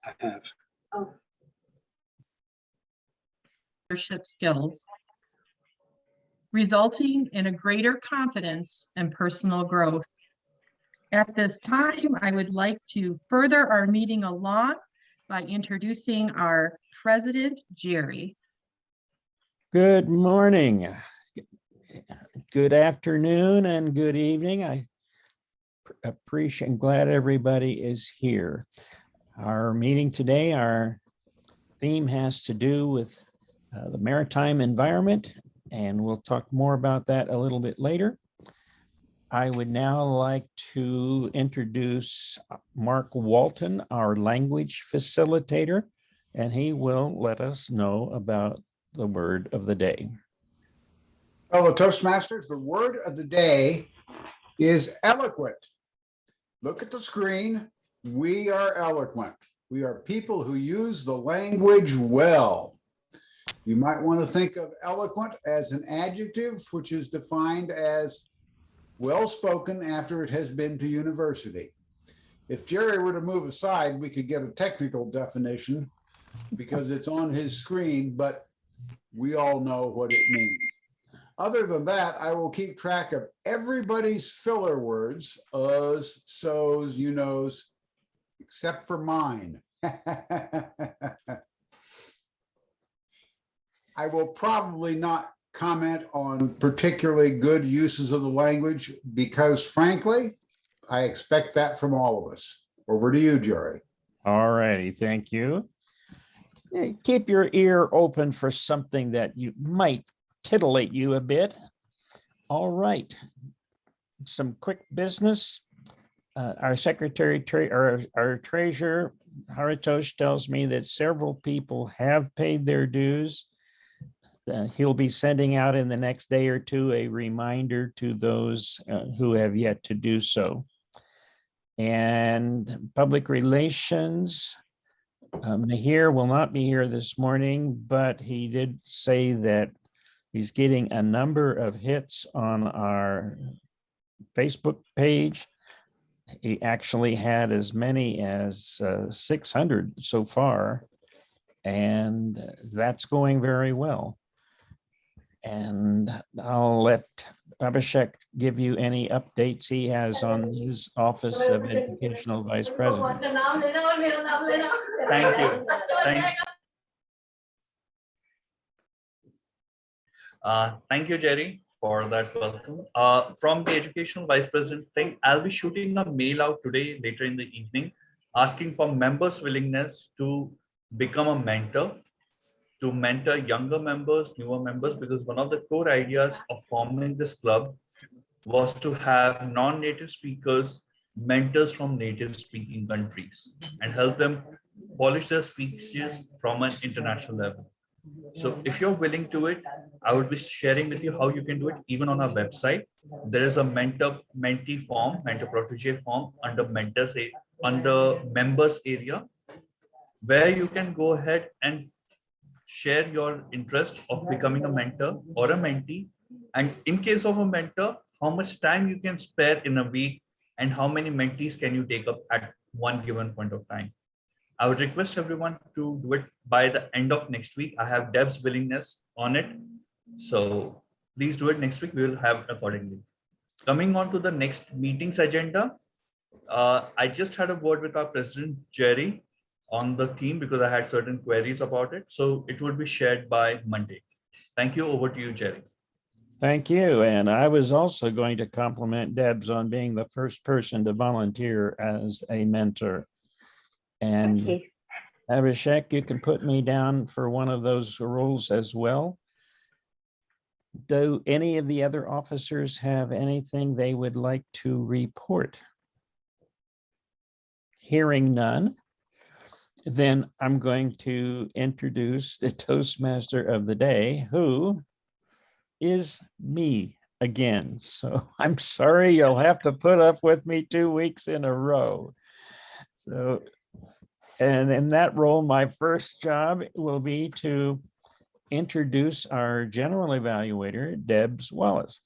I have. Leadership skills, resulting in a greater confidence and personal growth. At this time, I would like to further our meeting along by introducing our president, Jerry. Good morning, good afternoon, and good evening. I appreciate and glad everybody is here. Our meeting today, our theme has to do with the maritime environment, and we'll talk more about that a little bit later. I would now like to introduce Mark Walton, our language facilitator, and he will let us know about the word of the day. Fellow Toastmasters, the word of the day is eloquent. Look at the screen. We are eloquent. We are people who use the language well. You might want to think of eloquent as an adjective, which is defined as well-spoken after it has been to university. If Jerry were to move aside, we could get a technical definition because it's on his screen, but we all know what it means. Other than that, I will keep track of everybody's filler words, us, so's, you knows, except for mine. I will probably not comment on particularly good uses of the language because frankly, I expect that from all of us. Over to you, Jerry. All righty, thank you. Keep your ear open for something that you might titillate you a bit. All right, some quick business. Our secretary, our treasurer, Haritosh, tells me that several people have paid their dues. He'll be sending out in the next day or two a reminder to those who have yet to do so. And public relations, Mahir will not be here this morning, but he did say that he's getting a number of hits on our Facebook page. He actually had as many as 600 so far, and that's going very well. And I'll let Abhishek give you any updates he has on his Office of Educational Vice President. Thank you. Thank you, Jerry, for that welcome. From the Educational Vice President thing, I'll be shooting a mail out today, later in the evening, asking for members' willingness to become a mentor, to mentor younger members, newer members, because one of the core ideas of forming this club was to have non-native speakers, mentors from native speaking countries, and help them polish their speeches from an international level. So if you're willing to it, I would be sharing with you how you can do it. Even on our website, there is a mentee form, mentor protege form under under members area, where you can go ahead and share your interest of becoming a mentor or a mentee. And in case of a mentor, how much time you can spare in a week and how many mentees can you take up at one given point of time. I would request everyone to do it by the end of next week. I have Deb's willingness on it. So please do it next week. We will have accordingly. Coming on to the next meeting's agenda. I just had a word with our president, Jerry, on the theme because I had certain queries about it. So it will be shared by Monday. Thank you. Over to you, Jerry. Thank you. And I was also going to compliment Debs on being the first person to volunteer as a mentor. And Abhishek, you can put me down for one of those roles as well. Do any of the other officers have anything they would like to report? Hearing none, then I'm going to introduce the Toastmaster of the day, who is me again. So I'm sorry, you'll have to put up with me 2 weeks in a row. So, and in that role, my first job will be to introduce our general evaluator, Debs Wallace.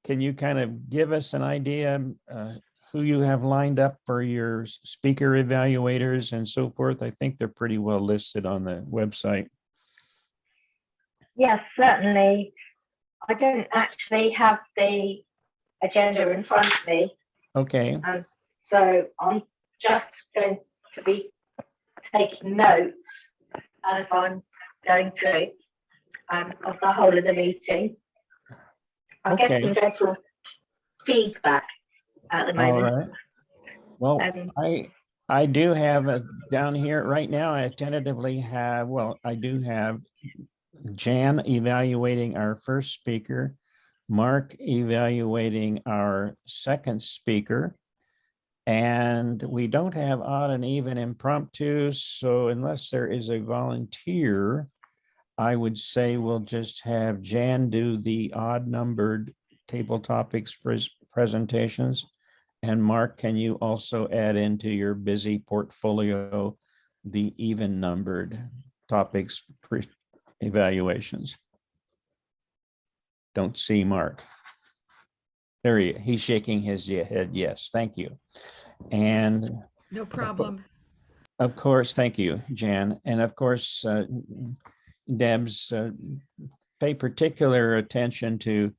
Can you kind of give us an idea who you have lined up for your speaker evaluators and so forth? I think they're pretty well listed on the website. Yes, certainly. I don't actually have the agenda in front of me, Okay, so I'm just going to be taking notes as I'm going through of the whole of the meeting. I'm Okay. getting dreadful feedback at the all moment. right. Well, I do have down here right now, I tentatively have, well, I do have Jan evaluating our first speaker, Mark evaluating our second speaker. And we don't have odd and even impromptu, so unless there is a volunteer, I would say we'll just have Jan do the odd numbered table topics presentations. And Mark, can you also add into your busy portfolio the even numbered topics evaluations? Don't see Mark. There he's shaking his head. Yes, thank you. And No problem. of course, thank you, Jan. And of course, Debs, pay particular attention to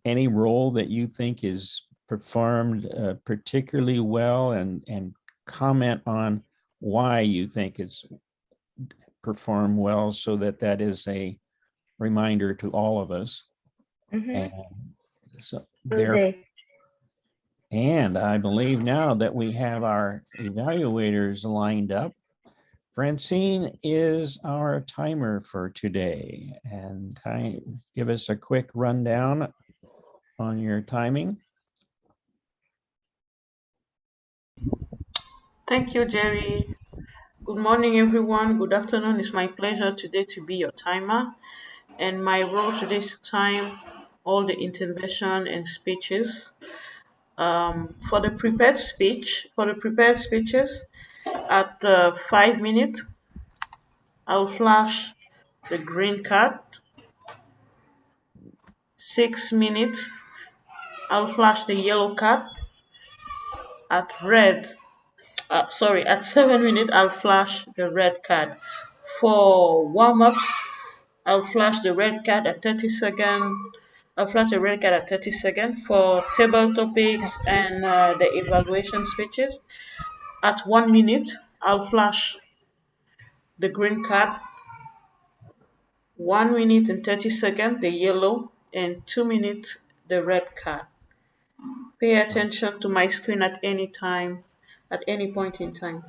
any role that you think is performed particularly well, and comment on why you think it's performed well, so that that is a reminder to all of us. Mhm. And so there. Okay. And I believe now that we have our evaluators lined up, Francine is our timer for today. And give us a quick rundown on your timing. Thank you, Jerry. Good morning, everyone. Good afternoon. It's my pleasure today to be your timer. And my role today is to time all the intervention and speeches. For the prepared speeches, at 5 minutes, I'll flash the green card. 6 minutes, I'll flash the yellow card. At 7 minutes, I'll flash the red card. For warm-ups, I'll flash the red card at 30 seconds. I'll flash the red card at 30 seconds for table topics and the evaluation speeches. At 1 minute, I'll flash the green card. 1 minute and 30 seconds, the yellow, and 2 minutes, the red card. Pay attention to my screen at any time, at any point in time.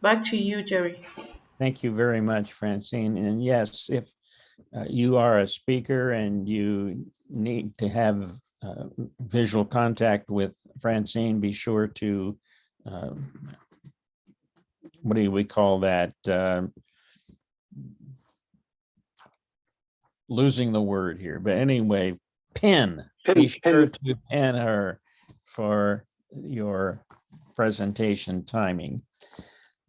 Back to you, Jerry. Thank you very much, Francine. And yes, if you are a speaker and you need to have visual contact with Francine, be sure to, what do we call that? Losing the word here, but anyway, be sure to pin her for your presentation timing.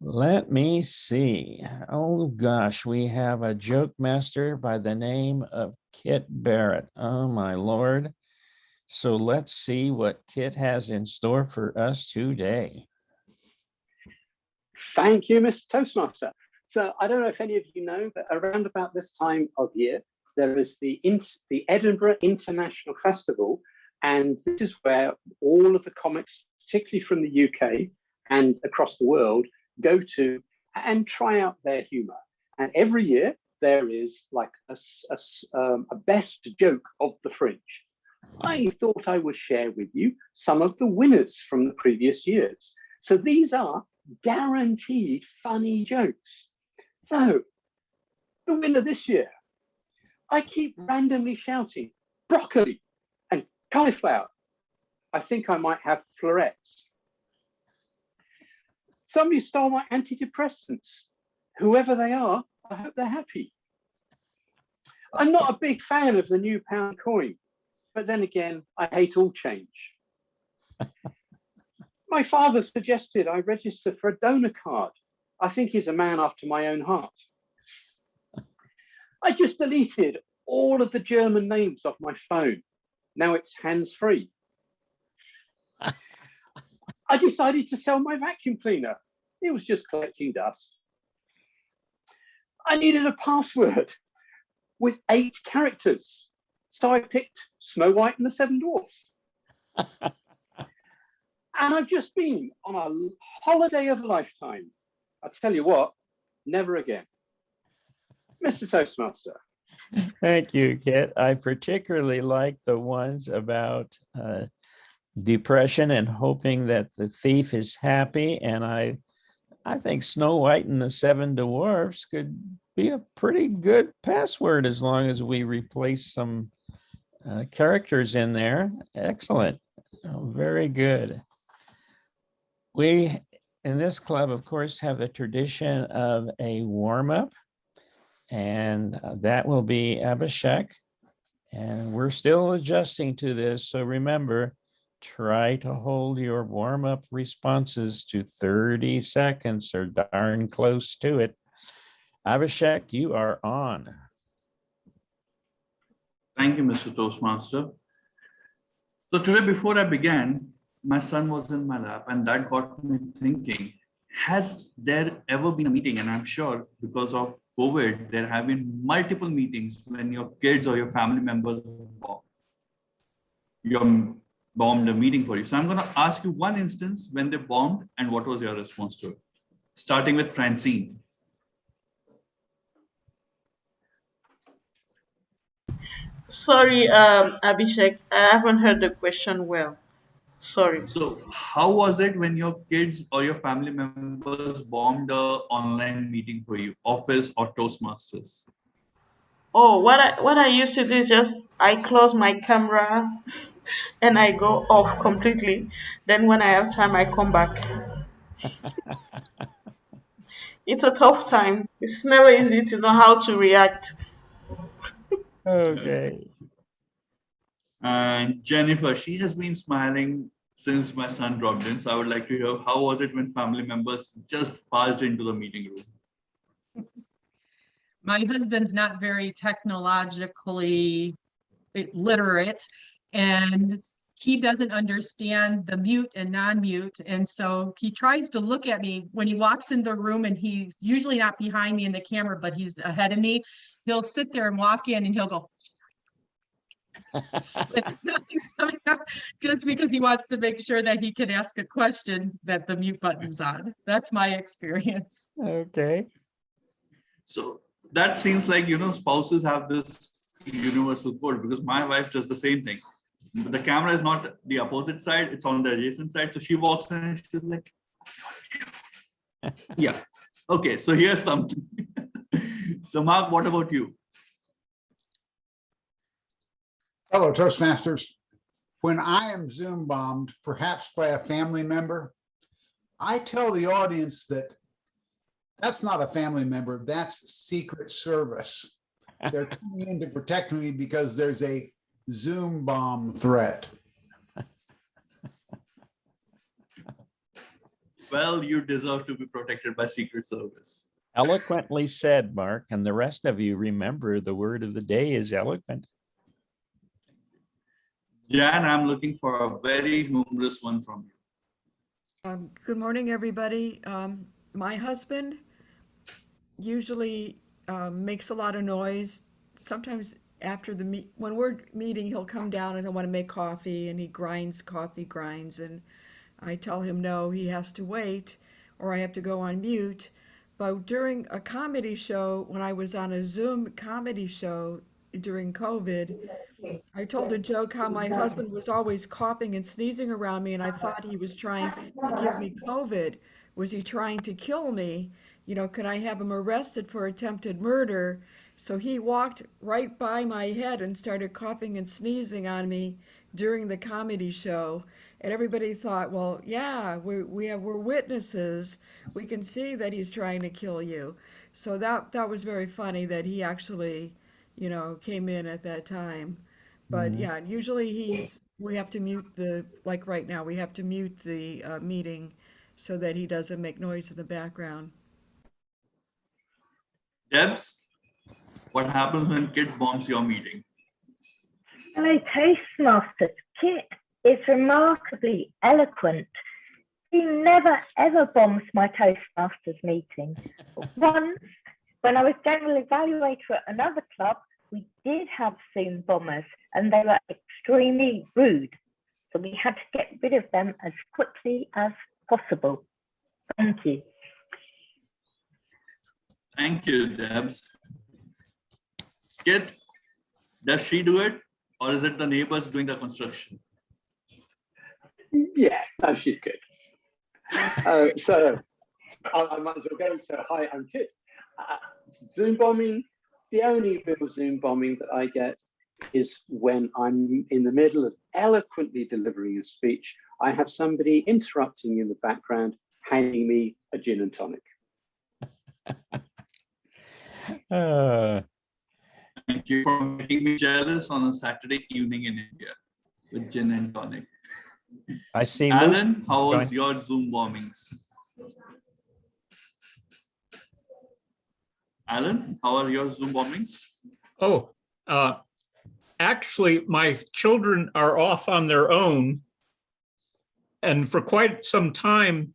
Let me see. Oh gosh, we have a joke master by the name of Kit Barrett. Oh my Lord. So let's see what Kit has in store for us today. Thank you, Mr. Toastmaster. So I don't know if any of you know, but around about this time of year, there is the Edinburgh International Festival. And this is where all of the comics, particularly from the UK and across the world, go to and try out their humor. And every year there is like a best joke of the fringe. I thought I would share with you some of the winners from the previous years. So these are guaranteed funny jokes. So the winner this year, I keep randomly shouting broccoli and cauliflower. I think I might have florets. Somebody stole my antidepressants. Whoever they are, I hope they're happy. I'm not a big fan of the new pound coin, but then again, I hate all change. My father suggested I register for a donor card. I think he's a man after my own heart. I just deleted all of the German names off my phone. Now it's hands-free. I decided to sell my vacuum cleaner. It was just collecting dust. I needed a password with 8 characters. So I picked Snow White and the Seven Dwarfs. And I've just been on a holiday of a lifetime. I tell you what, never again. Mr. Toastmaster. Thank you, Kit. I particularly like the ones about depression and hoping that the thief is happy. And I think Snow White and the Seven Dwarfs could be a pretty good password as long as we replace some characters in there. Excellent. Oh, very good. We, in this club, of course, have a tradition of a warm-up, and that will be Abhishek. And we're still adjusting to this, so remember, try to hold your warm-up responses to 30 seconds or darn close to it. Abhishek, you are on. Thank you, Mr. Toastmaster. So today, before I began, my son was in my lap, and that got me thinking, has there ever been a meeting? And I'm sure because of COVID, there have been multiple meetings when your kids or your family members bombed a meeting for you. So I'm going to ask you one instance when they bombed and what was your response to it? Starting with Francine. Sorry, Abhishek, I haven't heard the question well. Sorry. So how was it when your kids or your family members bombed a online meeting for you, Office or Toastmasters? Oh, what I used to do is just I close my camera and I go off completely. Then when I have time, I come back. It's a tough time. It's never easy to know how to react. Okay. And Jennifer, she has been smiling since my son dropped in. So I would like to hear, how was it when family members just passed into the meeting room? My husband's not very technologically literate, and he doesn't understand the mute and non-mute. And so he tries to look at me when he walks in the room, and he's usually not behind me in the camera, but he's ahead of me. He'll sit there and walk in and he'll go, nothing's coming out, just because he wants to make sure that he can ask a question that the mute button's on. That's my experience. Okay. So that seems like, spouses have this universal code, because my wife does the same thing. But the camera is not the opposite side, it's on the adjacent side. So she walks in and she's like, yeah. Okay, so here's something. So Mark, what about you? Hello, Toastmasters. When I am Zoom bombed, perhaps by a family member, I tell the audience that that's not a family member, that's Secret Service. They're coming in to protect me because there's a Zoom bomb threat. Well, you deserve to be protected by Secret Service. Eloquently said, Mark, and the rest of you remember the word of the day is eloquent. Jan, I'm looking for a very humorous one from you. Good morning, everybody. My husband usually makes a lot of noise. Sometimes after when we're meeting, he'll come down and he'll want to make coffee, and he coffee grinds, and I tell him no, he has to wait, or I have to go on mute. But during a comedy show, when I was on a Zoom comedy show during COVID, I told a joke how my husband was always coughing and sneezing around me, and I thought he was trying to give me COVID. Was he trying to kill me? Could I have him arrested for attempted murder? So he walked right by my head and started coughing and sneezing on me during the comedy show. And everybody thought, well, yeah, we're witnesses. We can see that he's trying to kill you. So that was very funny that he actually, came in at that time. But yeah, usually we have to mute like right now, we have to mute the meeting so that he doesn't make noise in the background. Debs, what happens when kids bombs your meeting? Hello, Toastmasters. Kit is remarkably eloquent never ever bombs my Toastmasters meeting. But once, when I was general evaluator at another club, we did have Zoom bombers and they were extremely rude. So we had to get rid of them as quickly as possible. Thank you. Thank you, Debs. Kit, does she do it or is it the neighbors doing the construction? Yeah, no, she's good. So I might as well go. So hi, I'm Kit. Zoom bombing, the only real Zoom bombing that I get is when I'm in the middle of eloquently delivering a speech. I have somebody interrupting in the background, handing me a gin and tonic. Thank you for making me jealous on a Saturday evening in India with gin and tonic. I see. Lucy Alan, how was joined. your Zoom bombings? Alan, how are your Zoom bombings? Oh, actually, my children are off on their own. And for quite some time,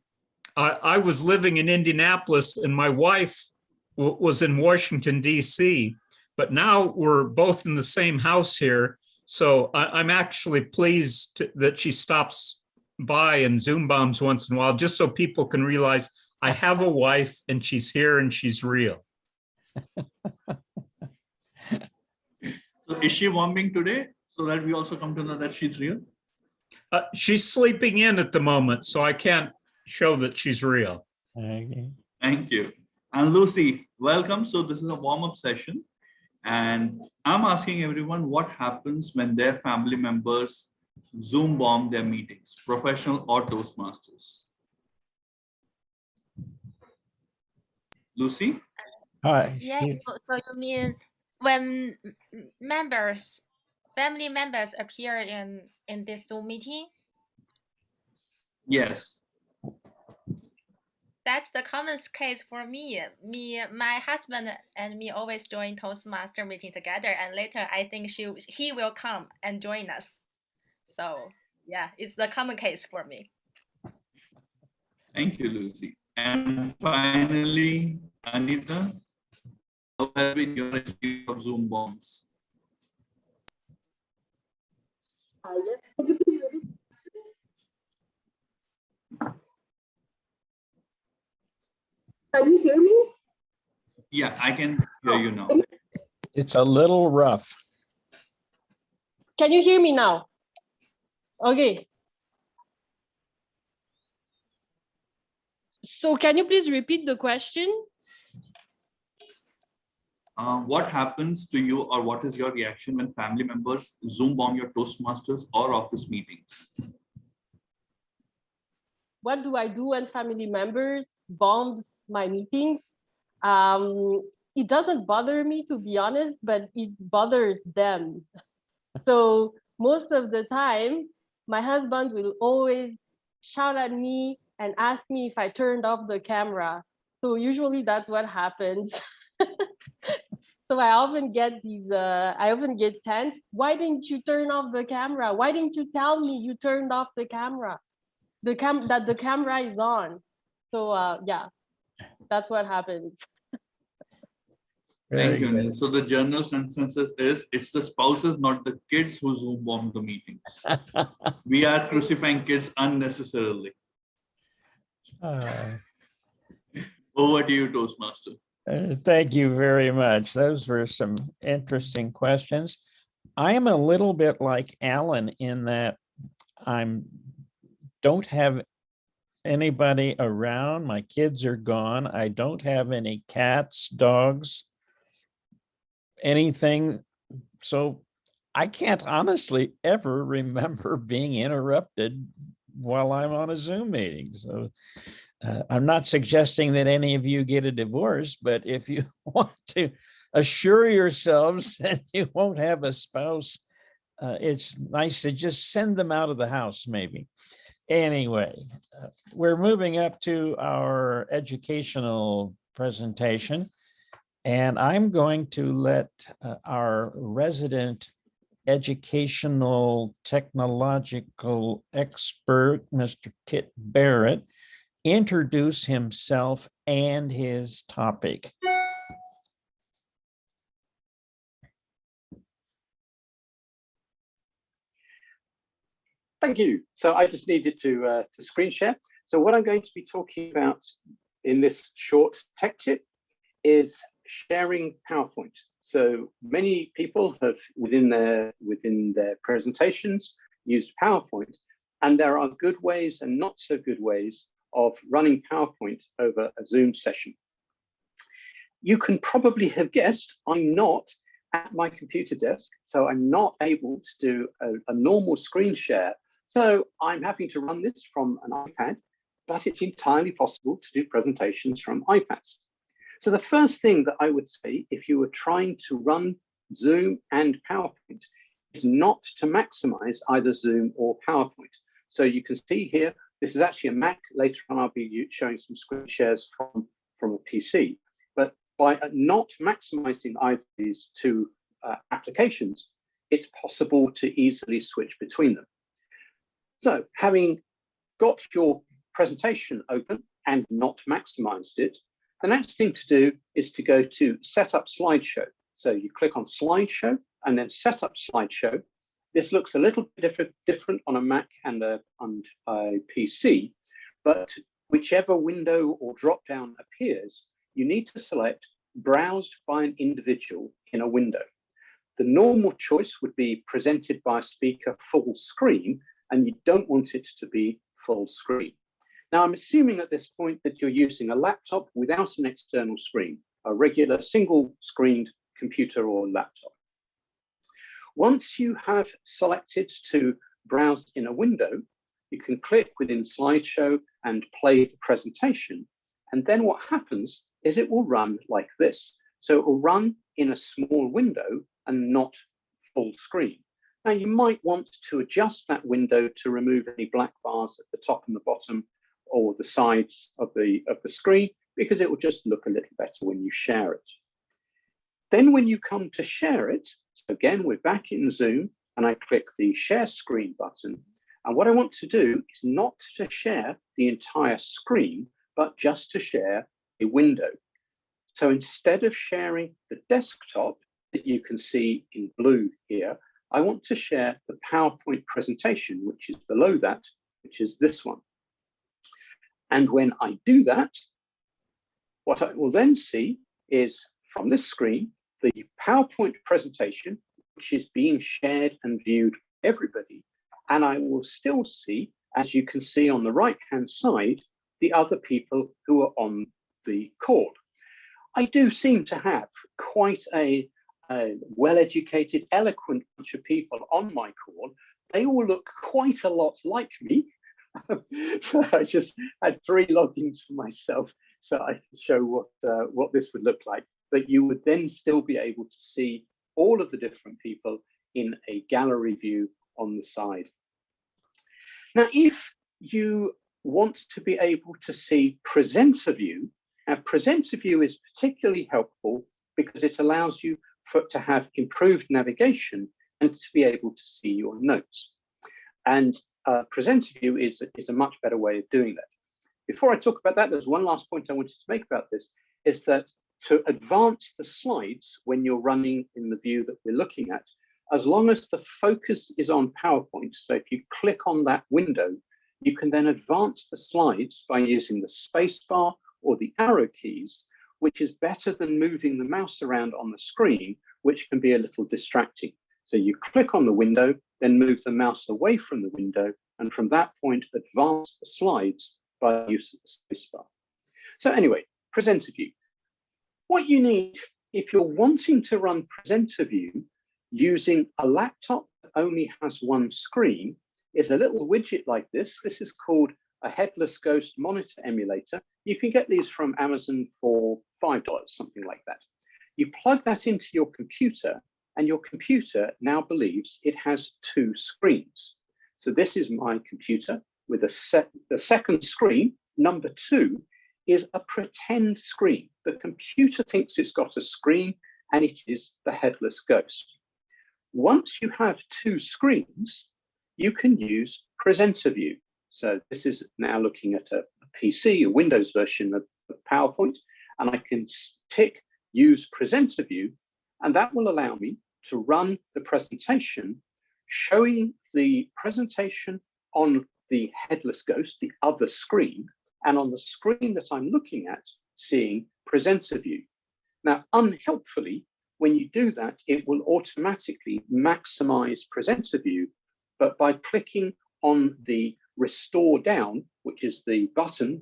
I was living in Indianapolis and my wife was in Washington, D.C. But now we're both in the same house here. So I'm actually pleased that she stops by and Zoom bombs once in a while, just so people can realize I have a wife and she's here and she's real. So is she bombing today so that we also come to know that she's real? She's sleeping in at the moment, so I can't show that she's real. Okay. Thank you. And Lucy, welcome. So this is a warm-up session. And I'm asking everyone what happens when their family members Zoom bomb their meetings, professional or Toastmasters. Lucy? Hi. Yeah, so you mean when family members appear in this Zoom meeting? Yes. That's the common case for me. My husband and me always join Toastmaster meeting together, and later I think he will come and join us. So yeah, it's the common case for me. Thank you, Lucy. And finally, Anita, how has been your experience of Zoom bombs? Yes, could you please repeat? Can you hear me? Yeah, I can hear you now. It's a little rough. Can you hear me now? Okay. So can you please repeat the question? What happens to you or what is your reaction when family members Zoom bomb your Toastmasters or office meetings? What do I do when family members bomb my meetings? It doesn't bother me, to be honest, but it bothers them. So most of the time, my husband will always shout at me and ask me if I turned off the camera. So usually that's what happens. So I often get tense. Why didn't you turn off the camera? Why didn't you tell me you turned off the camera? That the camera is on. So yeah, that's what happens. Thank you, Anil. So the general consensus is it's the spouses, not the kids who Zoom bomb the meetings. We are crucifying kids unnecessarily. Over to you, Toastmaster. Thank you very much. Those were some interesting questions. I am a little bit like Alan in that don't have anybody around. My kids are gone. I don't have any cats, dogs, anything. So I can't honestly ever remember being interrupted while I'm on a Zoom meeting. So I'm not suggesting that any of you get a divorce, but if you want to assure yourselves that you won't have a spouse, it's nice to just send them out of the house, maybe. Anyway, we're moving up to our educational presentation, and I'm going to let our resident educational technological expert, Mr. Kit Barrett, introduce himself and his topic. Thank you. So I just needed to screen share. So what I'm going to be talking about in this short tech tip is sharing PowerPoint. So many people have within their presentations used PowerPoint, and there are good ways and not so good ways of running PowerPoint over a Zoom session. You can probably have guessed I'm not at my computer desk, so I'm not able to do a normal screen share. So I'm having to run this from an iPad, but it's entirely possible to do presentations from iPads. So the first thing that I would say if you were trying to run Zoom and PowerPoint is not to maximize either Zoom or PowerPoint. So you can see here, this is actually a Mac. Later on, I'll be showing some screen shares from a PC. But by not maximizing either of these two applications, it's possible to easily switch between them. So having got your presentation open and not maximized it, the next thing to do is to go to Setup Slideshow. So you click on Slideshow and then Setup Slideshow. This looks a little bit different on a Mac and a PC, but whichever window or drop-down appears, you need to select Browsed by an individual in a window. The normal choice would be presented by a speaker full screen, and you don't want it to be full screen. Now, I'm assuming at this point that you're using a laptop without an external screen, a regular single-screened computer or laptop. Once you have selected to browse in a window, you can click within Slideshow and play the presentation. And then what happens is it will run like this. So it will run in a small window and not full screen. Now, you might want to adjust that window to remove any black bars at the top and the bottom or the sides of the screen, because it will just look a little better when you share it. Then when you come to share it, so again, we're back in Zoom, and I click the Share Screen button. And what I want to do is not to share the entire screen, but just to share a window. So instead of sharing the desktop that you can see in blue here, I want to share the PowerPoint presentation, which is below that, which is this one. And when I do that, what I will then see is from this screen, the PowerPoint presentation, which is being shared and viewed by everybody. And I will still see, as you can see on the right-hand side, the other people who are on the call. I do seem to have quite a well-educated, eloquent bunch of people on my call. They all look quite a lot like me. So I just had 3 logins for myself so I could show what this would look like. But you would then still be able to see all of the different people in a gallery view on the side. Now, if you want to be able to see presenter view, now presenter view is particularly helpful because it allows you to have improved navigation and to be able to see your notes. And presenter view is a much better way of doing that. Before I talk about that, there's one last point I wanted to make about this, is that to advance the slides when you're running in the view that we're looking at, as long as the focus is on PowerPoint, so if you click on that window, you can then advance the slides by using the space bar or the arrow keys, which is better than moving the mouse around on the screen, which can be a little distracting. So you click on the window, then move the mouse away from the window, and from that point, advance the slides by use of the space bar. So anyway, presenter view. What you need if you're wanting to run presenter view using a laptop that only has one screen is a little widget like this. This is called a headless ghost monitor emulator. You can get these from Amazon for $5, something like that. You plug that into your computer, and your computer now believes it has 2 screens. So this is my computer with the second screen, number 2, is a pretend screen. The computer thinks it's got a screen, and it is the headless ghost. once you have two screens, you can use presenter view. So this is now looking at a PC, a Windows version of PowerPoint, and I can tick use presenter view, and that will allow me to run the presentation, showing the presentation on the headless ghost, the other screen, and on the screen that I'm looking at, seeing presenter view. Now, unhelpfully, when you do that, it will automatically maximize presenter view, but by clicking on the restore down, which is the button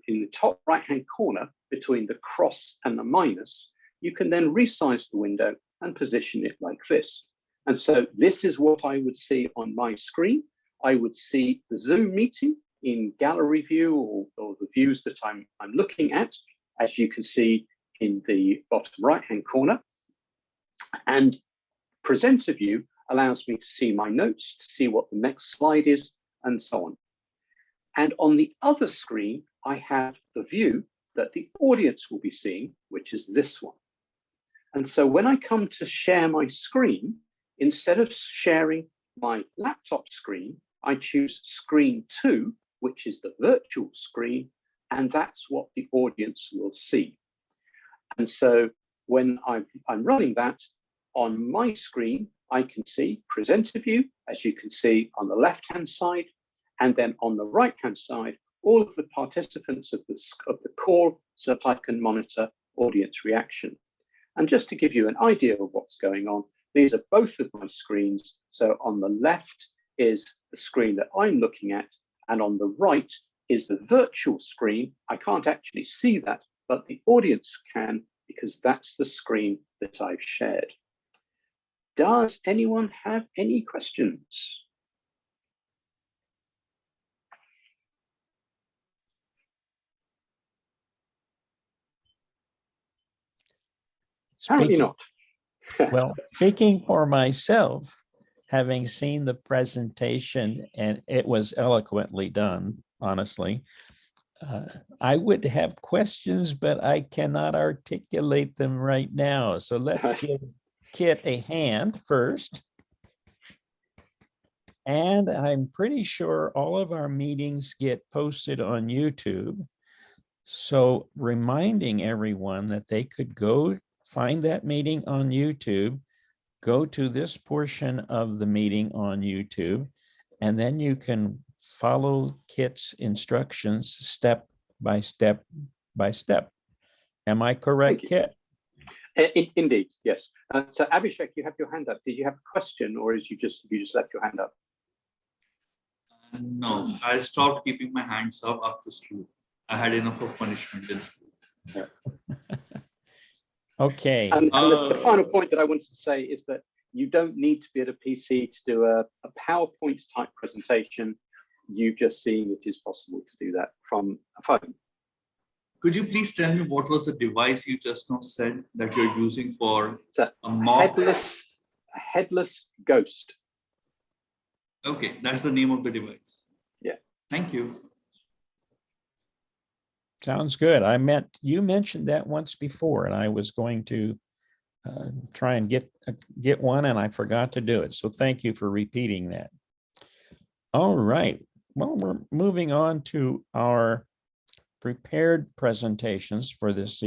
in the top right-hand corner between the cross and the minus, you can then resize the window and position it like this. And so this is what I would see on my screen. I would see the Zoom meeting in gallery view or the views that I'm looking at, as you can see in the bottom right-hand corner. And presenter view allows me to see my notes, to see what the next slide is, and so on. And on the other screen, I have the view that the audience will be seeing, which is this one. And so when I come to share my screen, instead of sharing my laptop screen, I choose screen 2, which is the virtual screen, and that's what the audience will see. And so when I'm running that on my screen, I can see presenter view, as you can see on the left-hand side, and then on the right-hand side, all of the participants of the call, so that I can monitor audience reaction. And just to give you an idea of what's going on, these are both of my screens. So on the left is the screen that I'm looking at, and on the right is the virtual screen. I can't actually see that, but the audience can, because that's the screen that I've shared. Does anyone have any questions? Apparently not. Well, speaking for myself, having seen the presentation, and it was eloquently done, honestly, I would have questions, but I cannot articulate them right now. So let's give Kit a hand first. And I'm pretty sure all of our meetings get posted on YouTube. So reminding everyone that they could go find that meeting on YouTube, go to this portion of the meeting on YouTube, and then you can follow Kit's instructions step by step by step. Am I correct, Kit? Indeed, yes. So Abhishek, you have your hand up. Did you have a question, or is you just left your hand up? No, I stopped keeping my hands up after school. I had enough of punishment in school. Yeah. Okay. And the final point that I wanted to say is that you don't need to be at a PC to do a PowerPoint type presentation. You've just seen it is possible to do that from a phone. Could you please tell me what was the device you just now said that you're using for a mock? Headless ghost. Okay, that's the name of the device. Yeah. Thank you. Sounds good. You mentioned that once before, and I was going to try and get one, and I forgot to do it. So thank you for repeating that. All right. Well, we're moving on to our prepared presentations for this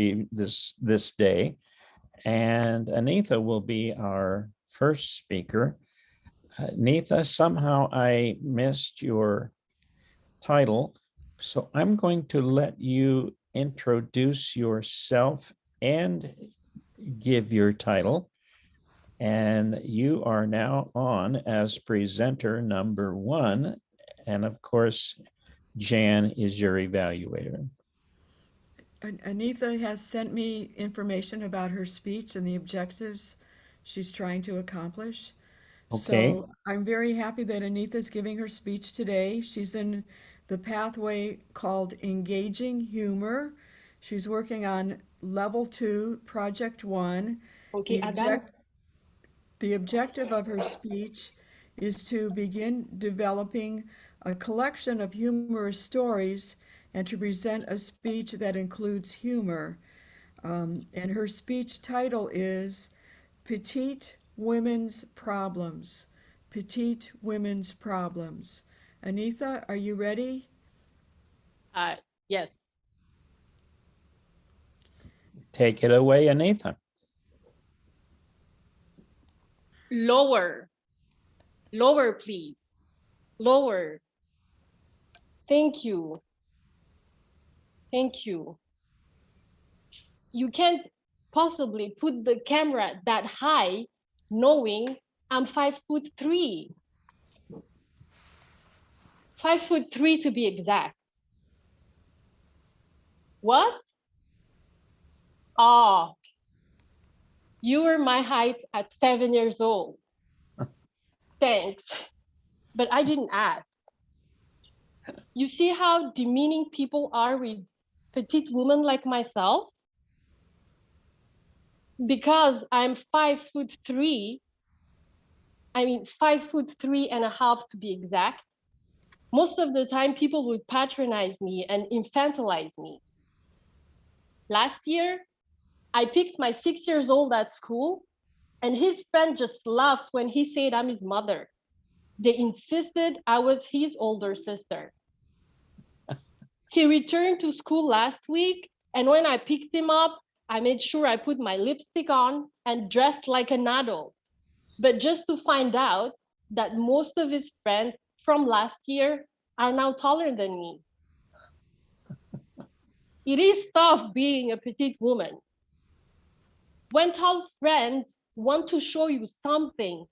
day, and Anitha will be our first speaker. Anitha, somehow I missed your title, so I'm going to let you introduce yourself and give your title. And you are now on as presenter number 1. And of course, Jan is your evaluator. Anitha has sent me information about her speech and the objectives she's trying to accomplish. Okay. So I'm very happy that Anitha is giving her speech today. She's in the pathway called Engaging Humor. She's working on Level 2, Project 1. Okay, The objective of her speech is to begin developing a collection of humorous stories and to present a speech that includes humor. And her speech title is Petite women's problems. Petite women's problems. Anita, are you ready? Yes. Take it away, Anita. Lower. Lower, please. Lower. Thank you. Thank you. You can't possibly put the camera that high knowing I'm 5'3". 5'3" to be exact. What? Oh, you were my height at 7 years old. Thanks, but I didn't ask. You see how demeaning people are with petite women like myself? Because I'm 5'3", I mean 5'3.5" to be exact, most of the time people would patronize me and infantilize me. Last year, I picked my 6 years old at school, and his friend just laughed when he said I'm his mother. They insisted I was his older sister. He returned to school last week, and when I picked him up, I made sure I put my lipstick on and dressed like an adult. But just to find out that most of his friends from last year are now taller than me. It is tough being a petite woman. When tall friends want to show you something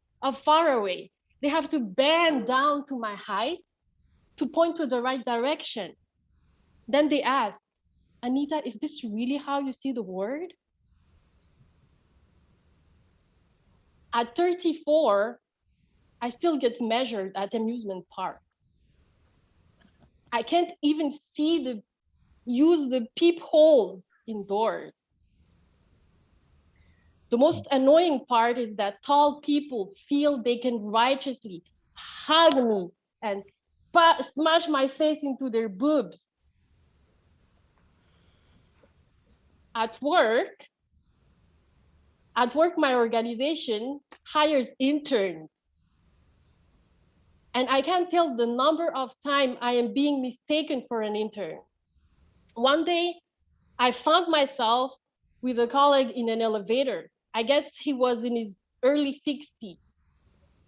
far away, they have to bend down to my height to point to the right direction. Then they ask, Anita, is this really how you see the world? At 34, I still get measured at amusement park. I can't even use the peepholes indoors. The most annoying part is that tall people feel they can righteously hug me and smash my face into their boobs. At work, my organization hires interns. And I can't tell the number of times I am being mistaken for an intern. One day, I found myself with a colleague in an elevator. I guess he was in his early 60s.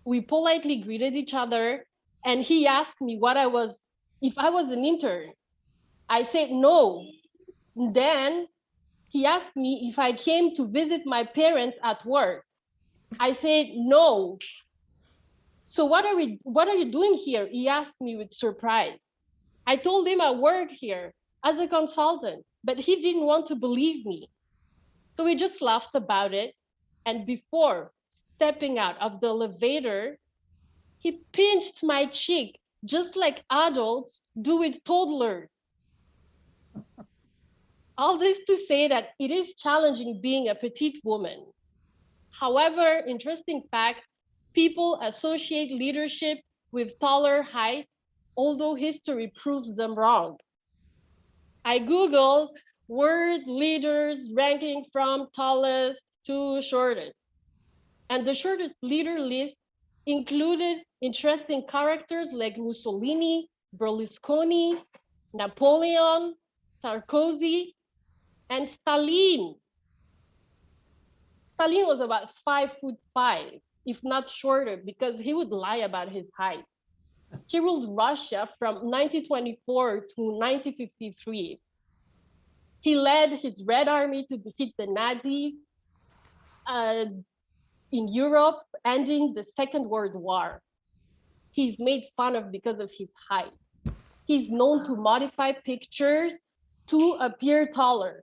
We politely greeted each other, and he asked me if I was an intern. I said no. Then he asked me if I came to visit my parents at work. I said no. So what are you doing here? He asked me with surprise. I told him I work here as a consultant, but he didn't want to believe me. So we just laughed about it. And before stepping out of the elevator, he pinched my cheek, just like adults do with toddlers. All this to say that it is challenging being a petite woman. However, interesting fact, people associate leadership with taller height, although history proves them wrong. I Googled world leaders ranking from tallest to shortest. And the shortest leader list included interesting characters like Mussolini, Berlusconi, Napoleon, Sarkozy, and Stalin. Stalin was about 5'5", if not shorter, because he would lie about his height. He ruled Russia from 1924 to 1953. He led his Red Army to defeat the Nazis in Europe, ending the Second World War. He's made fun of because of his height. He's known to modify pictures to appear taller.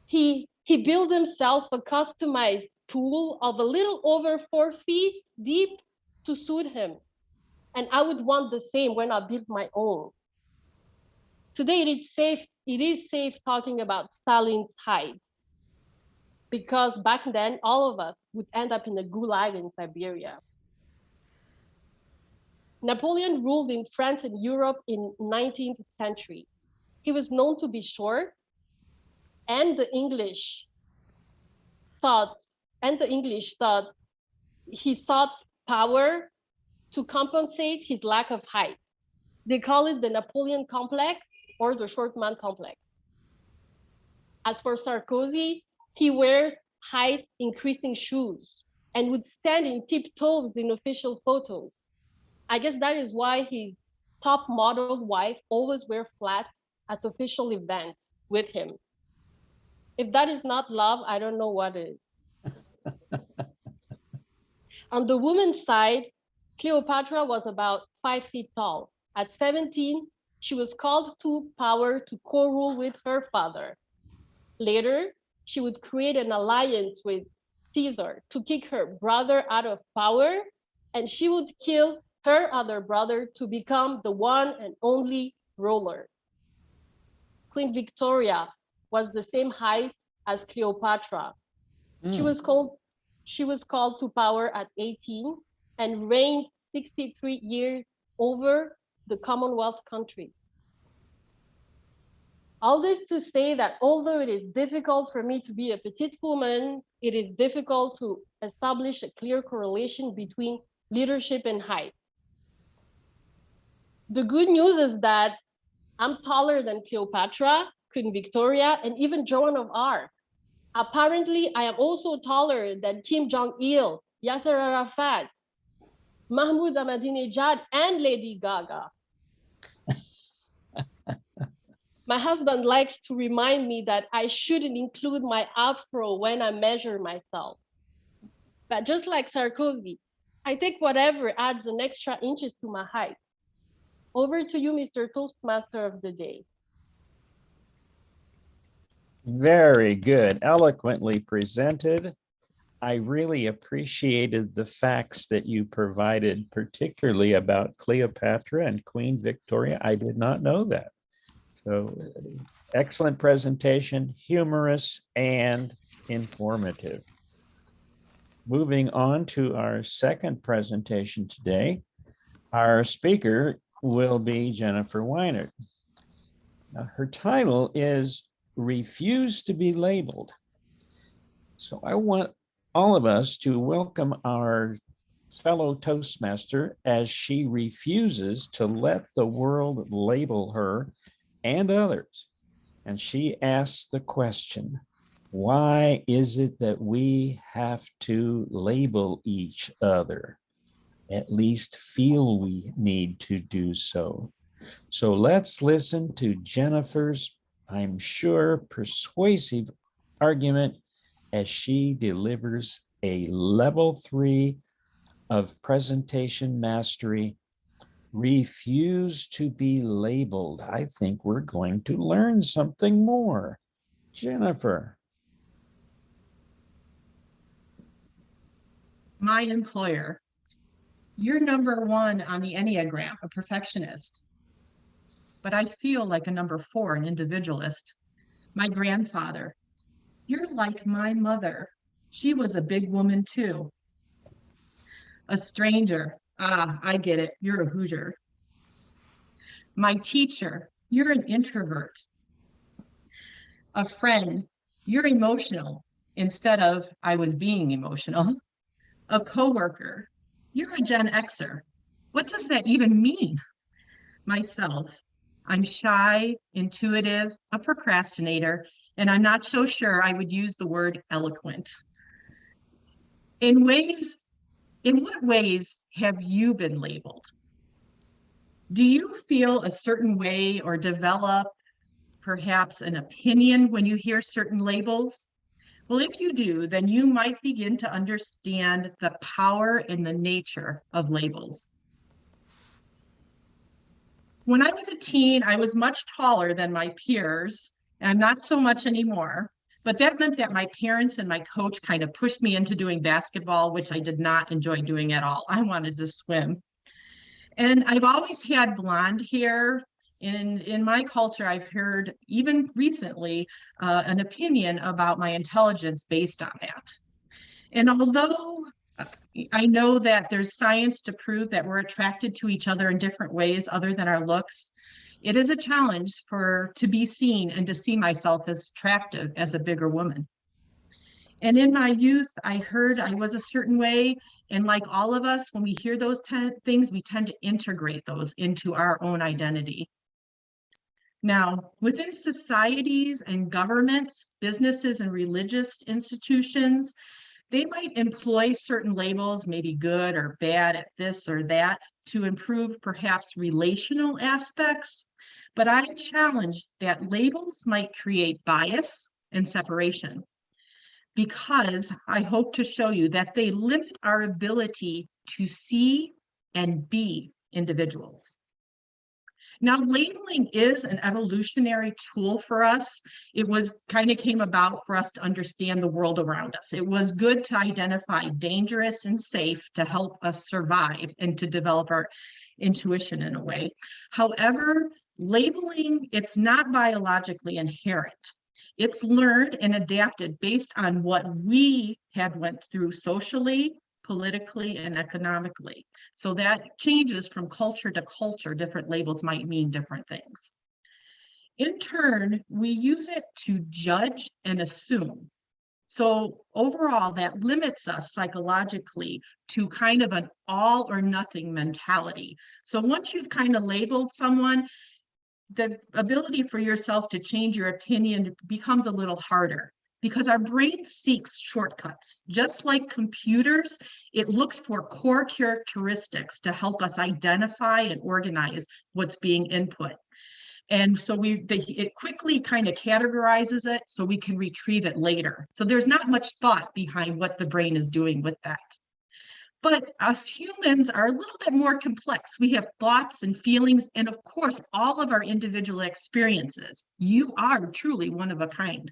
He built himself a customized pool of a little over 4 feet deep to suit him. And I would want the same when I build my own. Today, it is safe talking about Stalin's height, because back then, all of us would end up in a gulag in Siberia. Napoleon ruled in France and Europe in 19th century. He was known to be short, and the English thought and the English thought he sought power to compensate his lack of height. They call it the Napoleon complex or the short man complex. As for Sarkozy, he wears height increasing shoes and would stand in tiptoes in official photos. I guess that is why his top model wife always wears flats at official events with him. If that is not love, I don't know what is. On the woman's side, Cleopatra was about 5 feet tall. At 17, she was called to power to co-rule with her father. Later, she would create an alliance with Caesar to kick her brother out of power, and she would kill her other brother to become the one and only ruler. Queen Victoria was the same height as Cleopatra. She was called to power at 18 and reigned 63 years over the Commonwealth countries. All this to say that although it is difficult for me to be a petite woman, it is difficult to establish a clear correlation between leadership and height. The good news is that I'm taller than Cleopatra, Queen Victoria, and even Joan of Arc. Apparently, I am also taller than Kim Jong-il, Yasser Arafat, Mahmoud Ahmadinejad, and Lady Gaga. My husband likes to remind me that I shouldn't include my afro when I measure myself. But just like Sarkozy, I take whatever adds an extra inches to my height. Over to you, Mr. Toastmaster of the day. Very good, eloquently presented. I really appreciated the facts that you provided, particularly about Cleopatra and Queen Victoria. I did not know that. So excellent presentation, humorous and informative. Moving on to our second presentation today, our speaker will be Jennifer Weinert. Now, her title is Refuse to be Labeled. So I want all of us to welcome our fellow Toastmaster as she refuses to let the world label her and others. And she asks the question, why is it that we have to label each other? At least feel we need to do so. So let's listen to Jennifer's, I'm sure, persuasive argument as she delivers a level 3 of presentation mastery. Refuse to be labeled. I think we're going to learn something more. Jennifer. My employer. You're number 1 on the Enneagram, a perfectionist. But I feel like a number 4, an individualist. My grandfather. You're like my mother. She was a big woman too. A stranger. Ah, I get it. You're a Hoosier. My teacher. You're an introvert. A friend. You're emotional instead of I was being emotional. A coworker. You're a Gen Xer. What does that even mean? Myself. I'm shy, intuitive, a procrastinator, and I'm not so sure I would use the word eloquent. In what ways have you been labeled? Do you feel a certain way or develop perhaps an opinion when you hear certain labels? Well, if you do, then you might begin to understand the power and the nature of labels. When I was a teen, I was much taller than my peers, and I'm not so much anymore. But that meant that my parents and my coach kind of pushed me into doing basketball, which I did not enjoy doing at all. I wanted to swim. And I've always had blonde hair. In my culture, I've heard even recently an opinion about my intelligence based on that. And although I know that there's science to prove that we're attracted to each other in different ways other than our looks, it is a challenge to be seen and to see myself as attractive as a bigger woman. And in my youth, I heard I was a certain way. And like all of us, when we hear those things, we tend to integrate those into our own identity. Now, within societies and governments, businesses and religious institutions, they might employ certain labels, maybe good or bad at this or that, to improve perhaps relational aspects. But I challenge that labels might create bias and separation, because I hope to show you that they limit our ability to see and be individuals. Now, labeling is an evolutionary tool for us. It was kind of came about for us to understand the world around us. It was good to identify dangerous and safe to help us survive and to develop our intuition in a way. However, labeling, it's not biologically inherent. It's learned and adapted based on what we had went through socially, politically, and economically. So that changes from culture to culture. Different labels might mean different things. In turn, we use it to judge and assume. So overall, that limits us psychologically to kind of an all or nothing mentality. So once you've kind of labeled someone, the ability for yourself to change your opinion becomes a little harder, because our brain seeks shortcuts. Just like computers, it looks for core characteristics to help us identify and organize what's being input. And so it quickly kind of categorizes it so we can retrieve it later. So there's not much thought behind what the brain is doing with that. But us humans are a little bit more complex. We have thoughts and feelings, and of course, all of our individual experiences. You are truly one of a kind.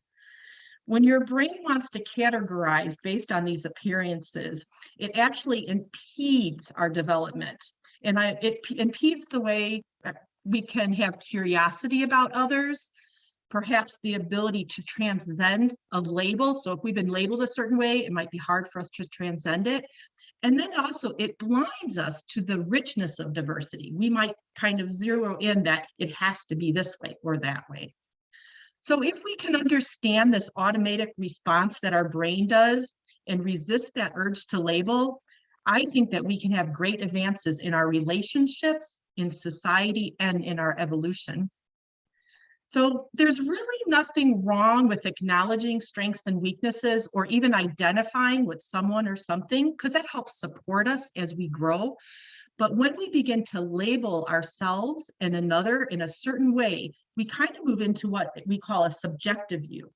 When your brain wants to categorize based on these appearances, it actually impedes our development. And it impedes the way we can have curiosity about others, perhaps the ability to transcend a label. So if we've been labeled a certain way, it might be hard for us to transcend it. And then also it blinds us to the richness of diversity. We might kind of zero in that it has to be this way or that way. So if we can understand this automatic response that our brain does and resist that urge to label, I think that we can have great advances in our relationships, in society, and in our evolution. So there's really nothing wrong with acknowledging strengths and weaknesses, or even identifying with someone or something, because that helps support us as we grow. But when we begin to label ourselves and another in a certain way, we kind of move into what we call a subjective view,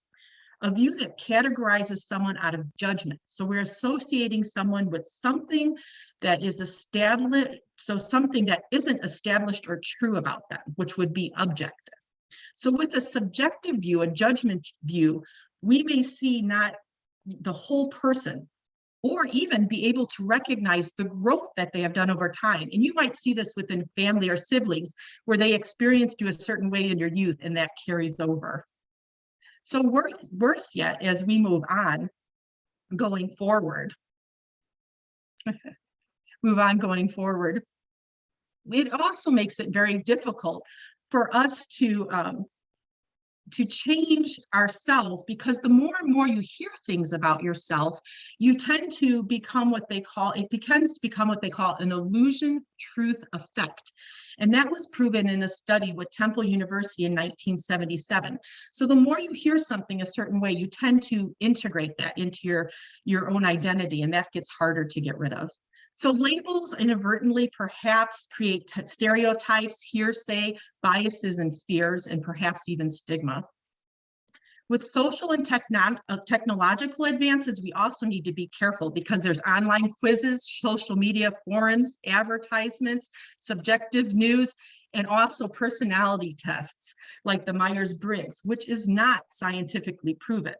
a view that categorizes someone out of judgment. So we're associating someone with something that is established, so something that isn't established or true about them, which would be objective. So with a subjective view, a judgment view, we may see not the whole person, or even be able to recognize the growth that they have done over time. And you might see this within family or siblings, where they experienced you a certain way in your youth, and that carries over. So worse yet, as we move on, going forward, it also makes it very difficult for us to change ourselves, because the more and more you hear things about yourself, you tend to become what they call an illusion truth effect. And that was proven in a study with Temple University in 1977. So the more you hear something a certain way, you tend to integrate that into your own identity, and that gets harder to get rid of. So labels inadvertently perhaps create stereotypes, hearsay, biases, and fears, and perhaps even stigma. With social and technological advances, we also need to be careful, because there's online quizzes, social media forums, advertisements, subjective news, and also personality tests like the Myers-Briggs, which is not scientifically proven.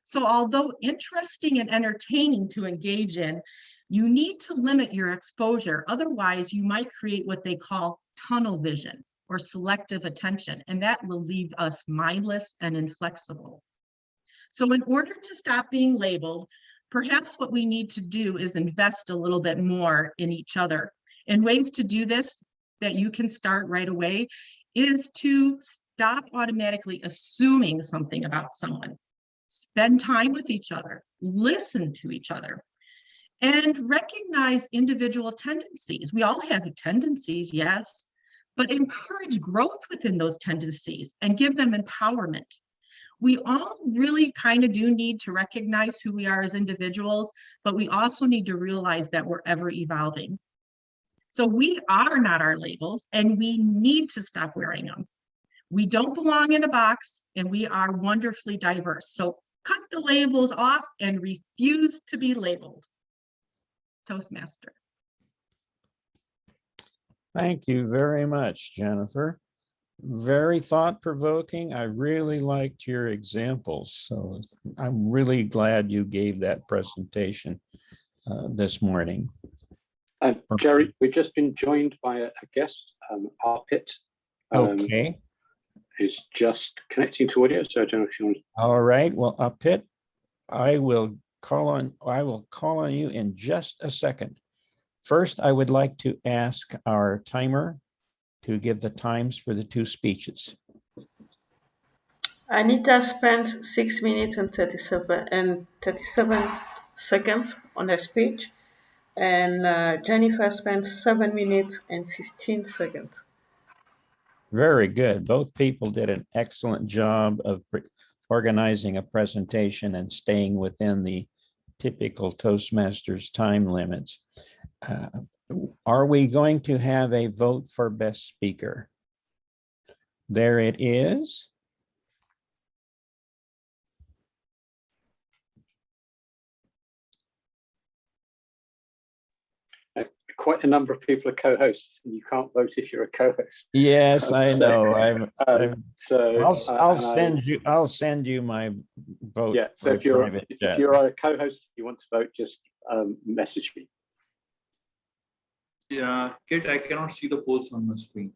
So although interesting and entertaining to engage in, you need to limit your exposure. Otherwise, you might create what they call tunnel vision or selective attention, and that will leave us mindless and inflexible. So in order to stop being labeled, perhaps what we need to do is invest a little bit more in each other. And ways to do this that you can start right away is to stop automatically assuming something about someone. spend time with each other, listen to each other, and recognize individual tendencies. We all have tendencies, yes, but encourage growth within those tendencies and give them empowerment. We all really kind of do need to recognize who we are as individuals, but we also need to realize that we're ever evolving. So we are not our labels, and we need to stop wearing them. We don't belong in a box, and we are wonderfully diverse. So cut the labels off and refuse to be labeled. Toastmaster. Thank you very much, Jennifer. Very thought-provoking. I really liked your examples. So I'm really glad you gave that presentation this morning. Jerry, we've just been joined by a guest, Arpit, Okay. who's just connecting to audio. So I don't know if you want to. All right. Well, Apit, I will call on you in just a second. First, I would like to ask our timer to give the times for the two speeches. Anita spent 6 minutes and 37 seconds on her speech, and Jennifer spent 7 minutes and 15 seconds. Very good. Both people did an excellent job of organizing a presentation and staying within the typical Toastmasters time limits. Are we going to have a vote for best speaker? There it is. Quite a number of people are co-hosts, and you can't vote if you're a co-host. Yes, I So, know. So I'll send you my vote. yeah. So for if you're private chat. if you're a co-host, you want to vote, just message me. Yeah, Kate, I cannot see the polls on my screen.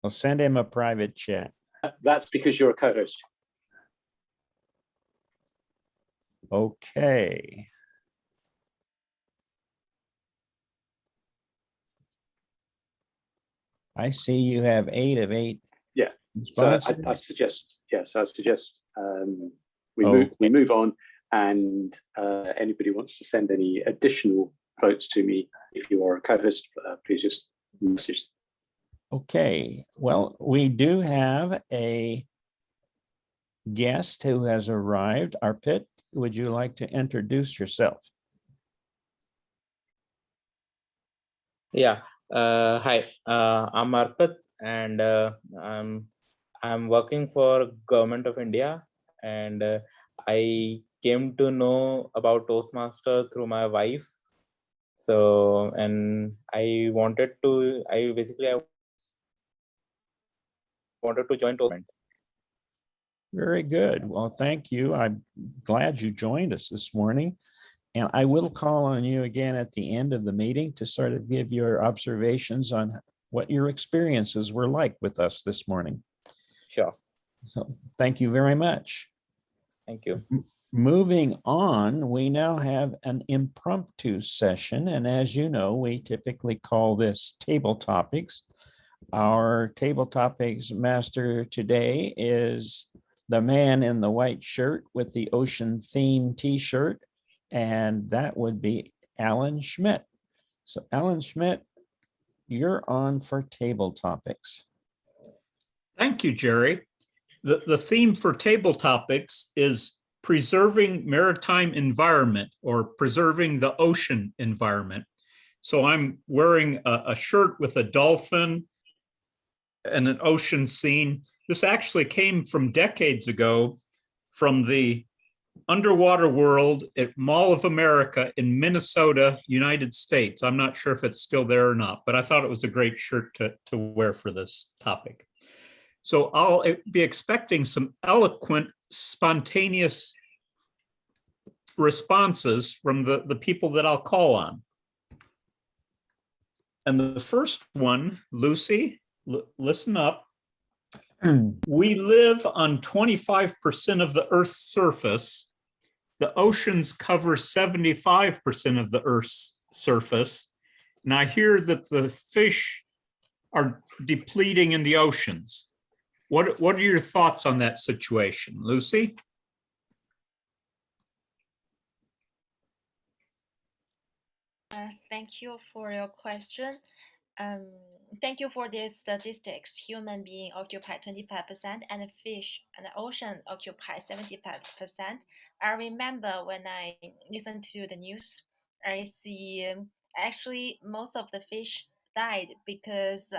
I'll send him a private chat. That's because you're a co-host. Okay. I see you have 8 of 8. Yeah. So I responses. suggest, yes, I suggest we move on, and anybody wants to send any additional votes to me, if you are a co-host, please just message. Okay, well, we do have a guest who has arrived. Arpit, would you like to introduce yourself? Yeah. Hi. I'm Arpit, and I'm working for Government of India, and I came to know about Toastmaster through my wife. So, and I wanted to join Toastmaster. Very good. Well, thank you. I'm glad you joined us this morning. And I will call on you again at the end of the meeting to sort of give your observations on what your experiences were like with us this morning. Sure. So thank you very much. Thank you. Moving on, we now have an impromptu session. And as you know, we typically call this Table Topics. Our Table Topics master today is the man in the white shirt with the ocean theme t-shirt, and that would be Alan Schmidt. So Alan Schmidt, you're on for Table Topics. Thank you, Jerry. The theme for Table Topics is preserving maritime environment, or preserving the ocean environment. So I'm wearing a shirt with a dolphin and an ocean scene. This actually came from decades ago from the Underwater World at Mall of America in Minnesota, United States. I'm not sure if it's still there or not, but I thought it was a great shirt to wear for this topic. So I'll be expecting some eloquent, spontaneous responses from the people that I'll call on. And the first one, Lucy, listen up. We live on 25% of the Earth's surface. The oceans cover 75% of the Earth's surface. And I hear that the fish are depleting in the oceans. What are your thoughts on that situation, Lucy? Thank you for your question. Um, Thank you for these statistics. Human being occupy 25% and fish and the ocean occupy 75%. I remember when I listened to the news, I see actually most of the fish died because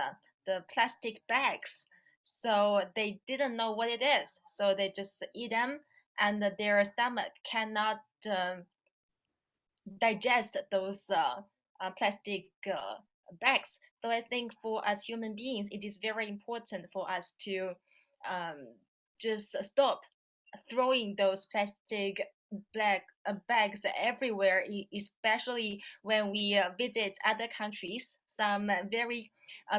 the plastic bags. So they didn't know what it is. So they just eat them and their stomach cannot digest those plastic bags. So I think for us human beings, it is very important for us to just stop throwing those plastic bags everywhere, especially when we visit other countries. Some very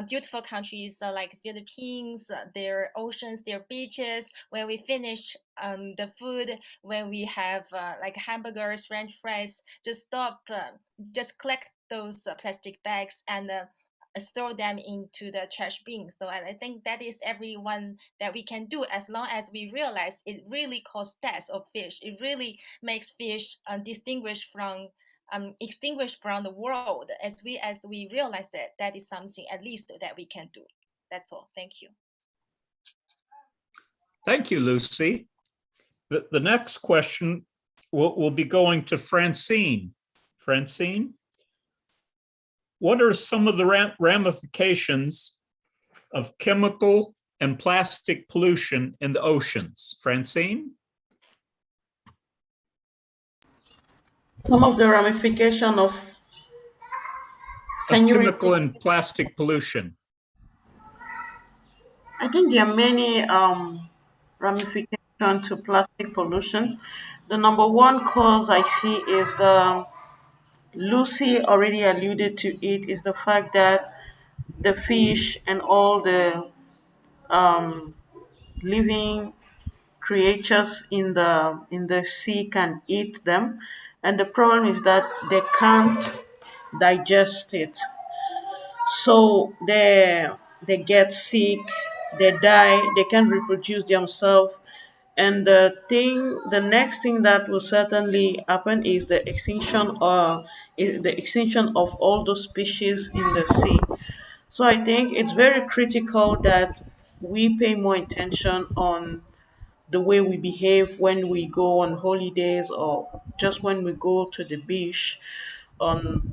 beautiful countries like Philippines, their oceans, their beaches. When we finish the food, when we have like hamburgers, French fries, just stop, just collect those plastic bags and throw them into the trash bin. So I think that is everyone that we can do as long as we realize it really causes death of fish. It really makes fish distinguished from extinguished from the world. As we realize that, that is something at least that we can do. That's all. Thank you. Thank you, Lucy. The next question will be going to Francine. Francine, what are some of the ramifications of chemical and plastic pollution in the oceans? Francine? Some of the ramification of chemical and plastic pollution. I think there are many ramifications to plastic pollution. The number one cause I see is Lucy already alluded to it, is the fact that the fish and all the living creatures in the sea can eat them, and the problem is that they can't digest it, so they get sick, they die, they can't reproduce themselves. And the next thing that will certainly happen is the extinction of all those species in the sea. So I think it's very critical that we pay more attention on the way we behave when we go on holidays or just when we go to the beach, on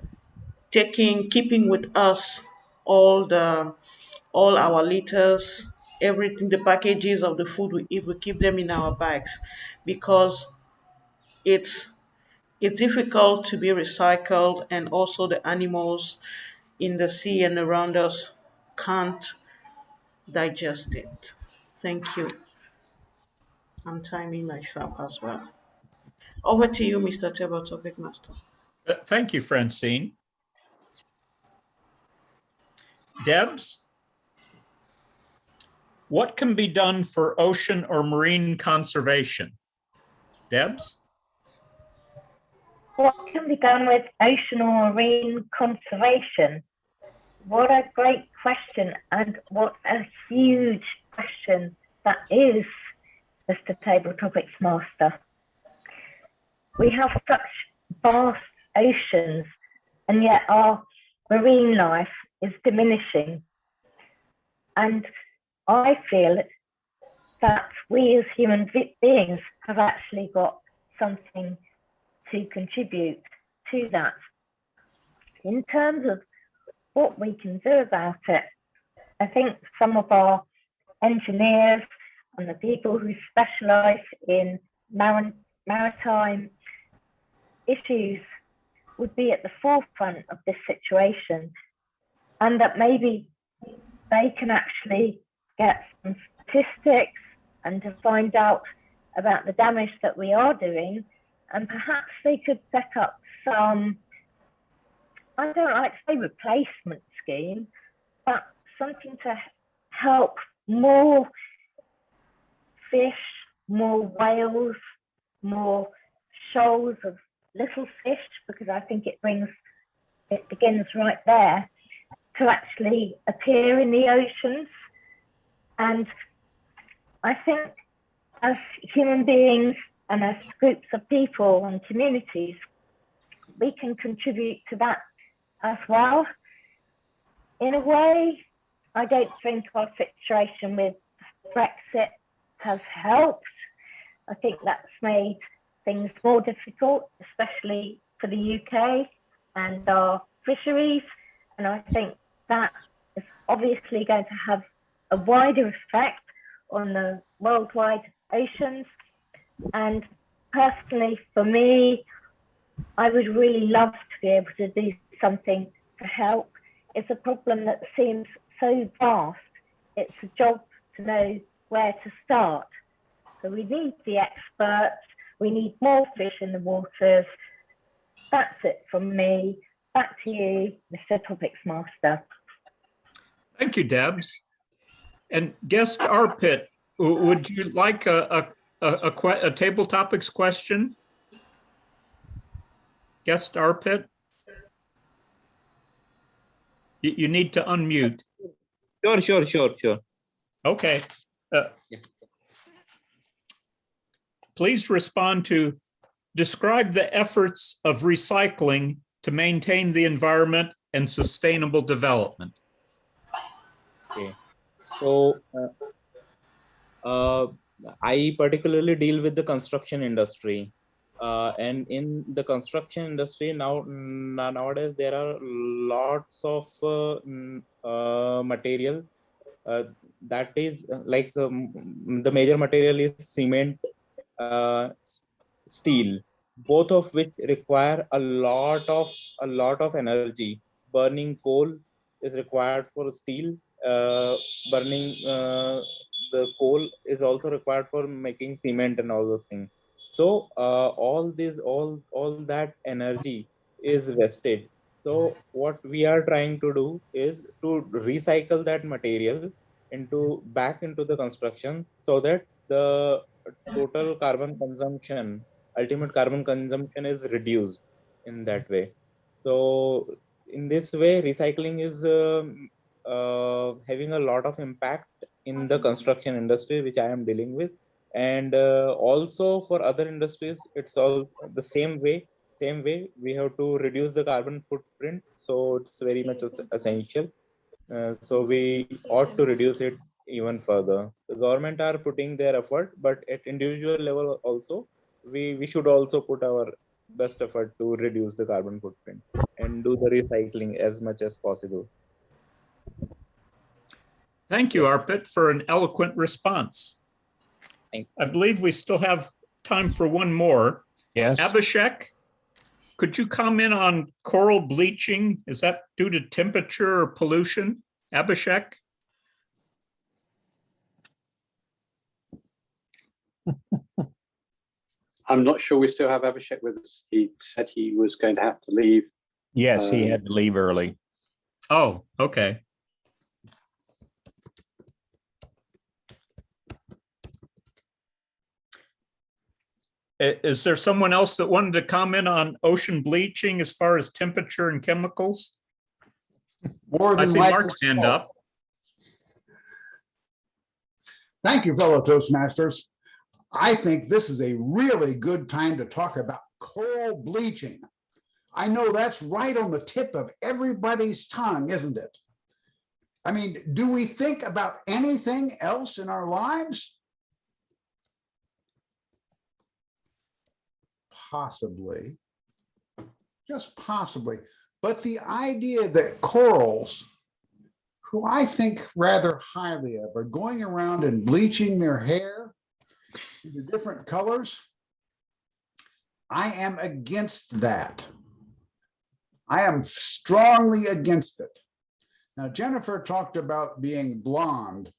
keeping with us all our litters, everything, the packages of the food we eat, we keep them in our bags, because it's difficult to be recycled, and also the animals in the sea and around us can't digest it. Thank you. I'm timing myself as well. Over to you, Mr. Table Topic Master. Thank you, Francine. Debs, what can be done for ocean or marine conservation? Debs? What can be done with ocean or marine conservation? What a great question, and what a huge question that is, Mr. Table Topics Master. We have such vast oceans, and yet our marine life is diminishing. And I feel that we as human beings have actually got something to contribute to that. In terms of what we can do about it, I think some of our engineers and the people who specialise in maritime issues would be at the forefront of this situation, and that maybe they can actually get some statistics and to find out about the damage that we are doing, and perhaps they could set up some, I don't like to say replacement scheme, but something to help more fish, more whales, more shoals of little fish, because I think it begins right there, to actually appear in the oceans and I think as human beings and as groups of people and communities, we can contribute to that as well. In a way, I don't think our situation with Brexit has helped. I think that's made things more difficult, especially for the UK and our fisheries. And I think that is obviously going to have a wider effect on the worldwide oceans. And personally, for me, I would really love to be able to do something to help. It's a problem that seems so vast. It's a job to know where to start. So we need the experts. We need more fish in the waters. That's it from me. Back to you, Mr. Topics Master. Thank you, Debs. And guest Arpit, would you like a table topics question? Guest Arpit? You need to unmute. Sure. Okay. Please respond to describe the efforts of recycling to maintain the environment and sustainable development. Okay. So I particularly deal with the construction industry. And in the construction industry nowadays there are lots of material that is like the major material is cement, steel, both of which require a lot of energy. Burning coal is required for steel. Burning the coal is also required for making cement and all those things. So all that energy is wasted. So what we are trying to do is to recycle that material back into the construction, so that the total carbon consumption, ultimate carbon consumption is reduced in that way. So in this way, recycling is having a lot of impact in the construction industry, which I am dealing with. And also for other industries, it's all the same way we have to reduce the carbon footprint. So it's very much essential. So we ought to reduce it even further. The government are putting their effort, but at individual level also, we should also put our best effort to reduce the carbon footprint and do the recycling as much as possible. Thank you, Arpit, for an eloquent response. I believe we still have time for one more. Yes. Abhishek, could you comment on coral bleaching? Is that due to temperature or pollution? Abhishek? I'm not sure we still have Abhishek with us. He said he was going to have to leave. Yes, he had to leave early. Oh, okay. Is there someone else that wanted to comment on ocean bleaching as far as temperature and chemicals? More I than see likely Mark's hand up. Thank you, fellow Toastmasters. I think this is a really good time to talk about coral bleaching. I know that's right on the tip of everybody's tongue, isn't it? I mean, do we think about anything else in our lives? Possibly, just possibly. But the idea that corals, who I think rather highly of, are going around and bleaching their hair into different colors, I am against that. I am strongly against it. Now, Jennifer talked about being blonde.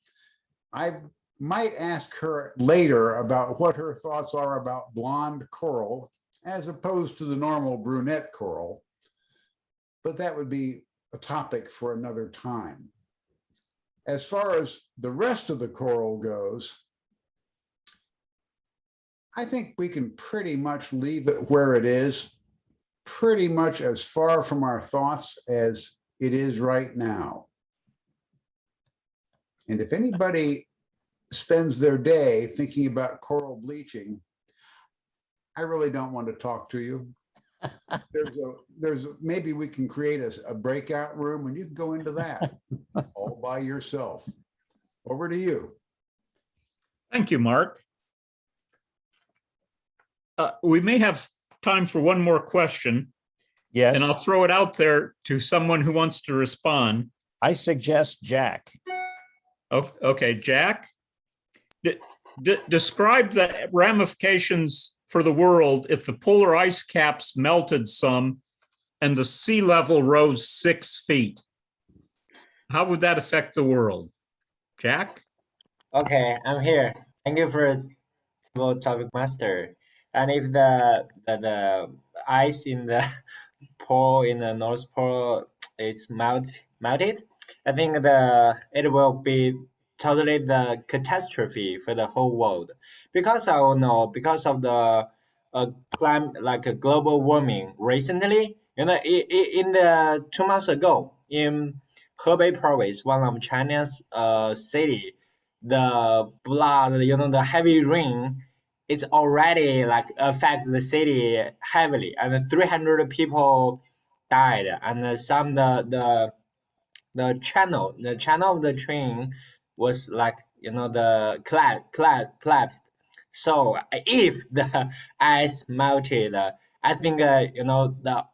I might ask her later about what her thoughts are about blonde coral as opposed to the normal brunette coral, but that would be a topic for another time. As far as the rest of the coral goes, I think we can pretty much leave it where it is, pretty much as far from our thoughts as it is right now. And if anybody spends their day thinking about coral bleaching, I really don't want to talk to you. Maybe we can create a breakout room and you can go into that all by yourself. Over to you. Thank you, Mark. We may have time for one more question, Yes, and I'll throw it out there to someone who wants to respond. I suggest Jack. Okay, Jack, describe the ramifications for the world if the polar ice caps melted some and the sea level rose 6 feet. How would that affect the world? Jack? Okay, I'm here. Thank you for the topic master. And if the ice in the pole in the North Pole is melted, I think it will be totally the catastrophe for the whole world. Because I don't know, because of the climate, like a global warming recently, in the 2 months ago in Hebei province, one of China's city, the blood, the heavy rain, it's already like affects the city heavily, and 300 people died, and some the channel of the train was like the collapsed. So if the ice melted, I think the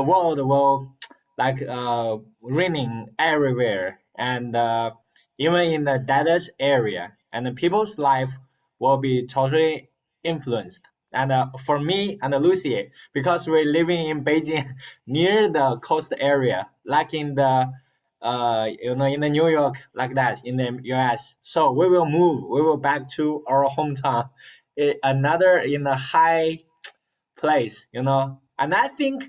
world will like raining everywhere, and even in the desert area, and the people's life will be totally influenced. And for me and Lucy, because we're living in Beijing near the coast area, like in the in the New York, like that in the US. So we will back to our hometown, another in a high place, and I think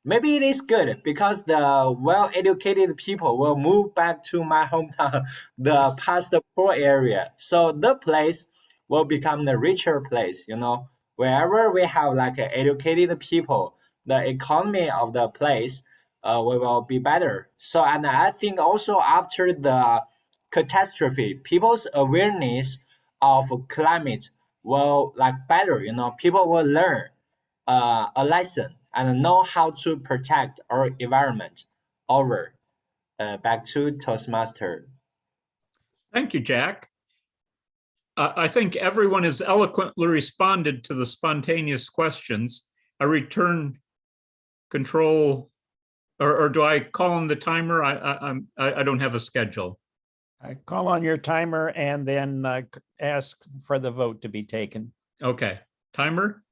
maybe it is good because the well-educated people will move back to my hometown, the past the poor area. So the place will become the richer place, wherever we have like educated people, the economy of the place will be better. So, and I think also after the catastrophe, people's awareness of climate will like better, people will learn a lesson and know how to protect our environment. Over. Back to Toastmaster. Thank you, Jack. I think everyone has eloquently responded to the spontaneous questions. I return control, or do I call on the timer? I don't have a schedule. I call on your timer and then ask for the vote to be taken. Okay, timer.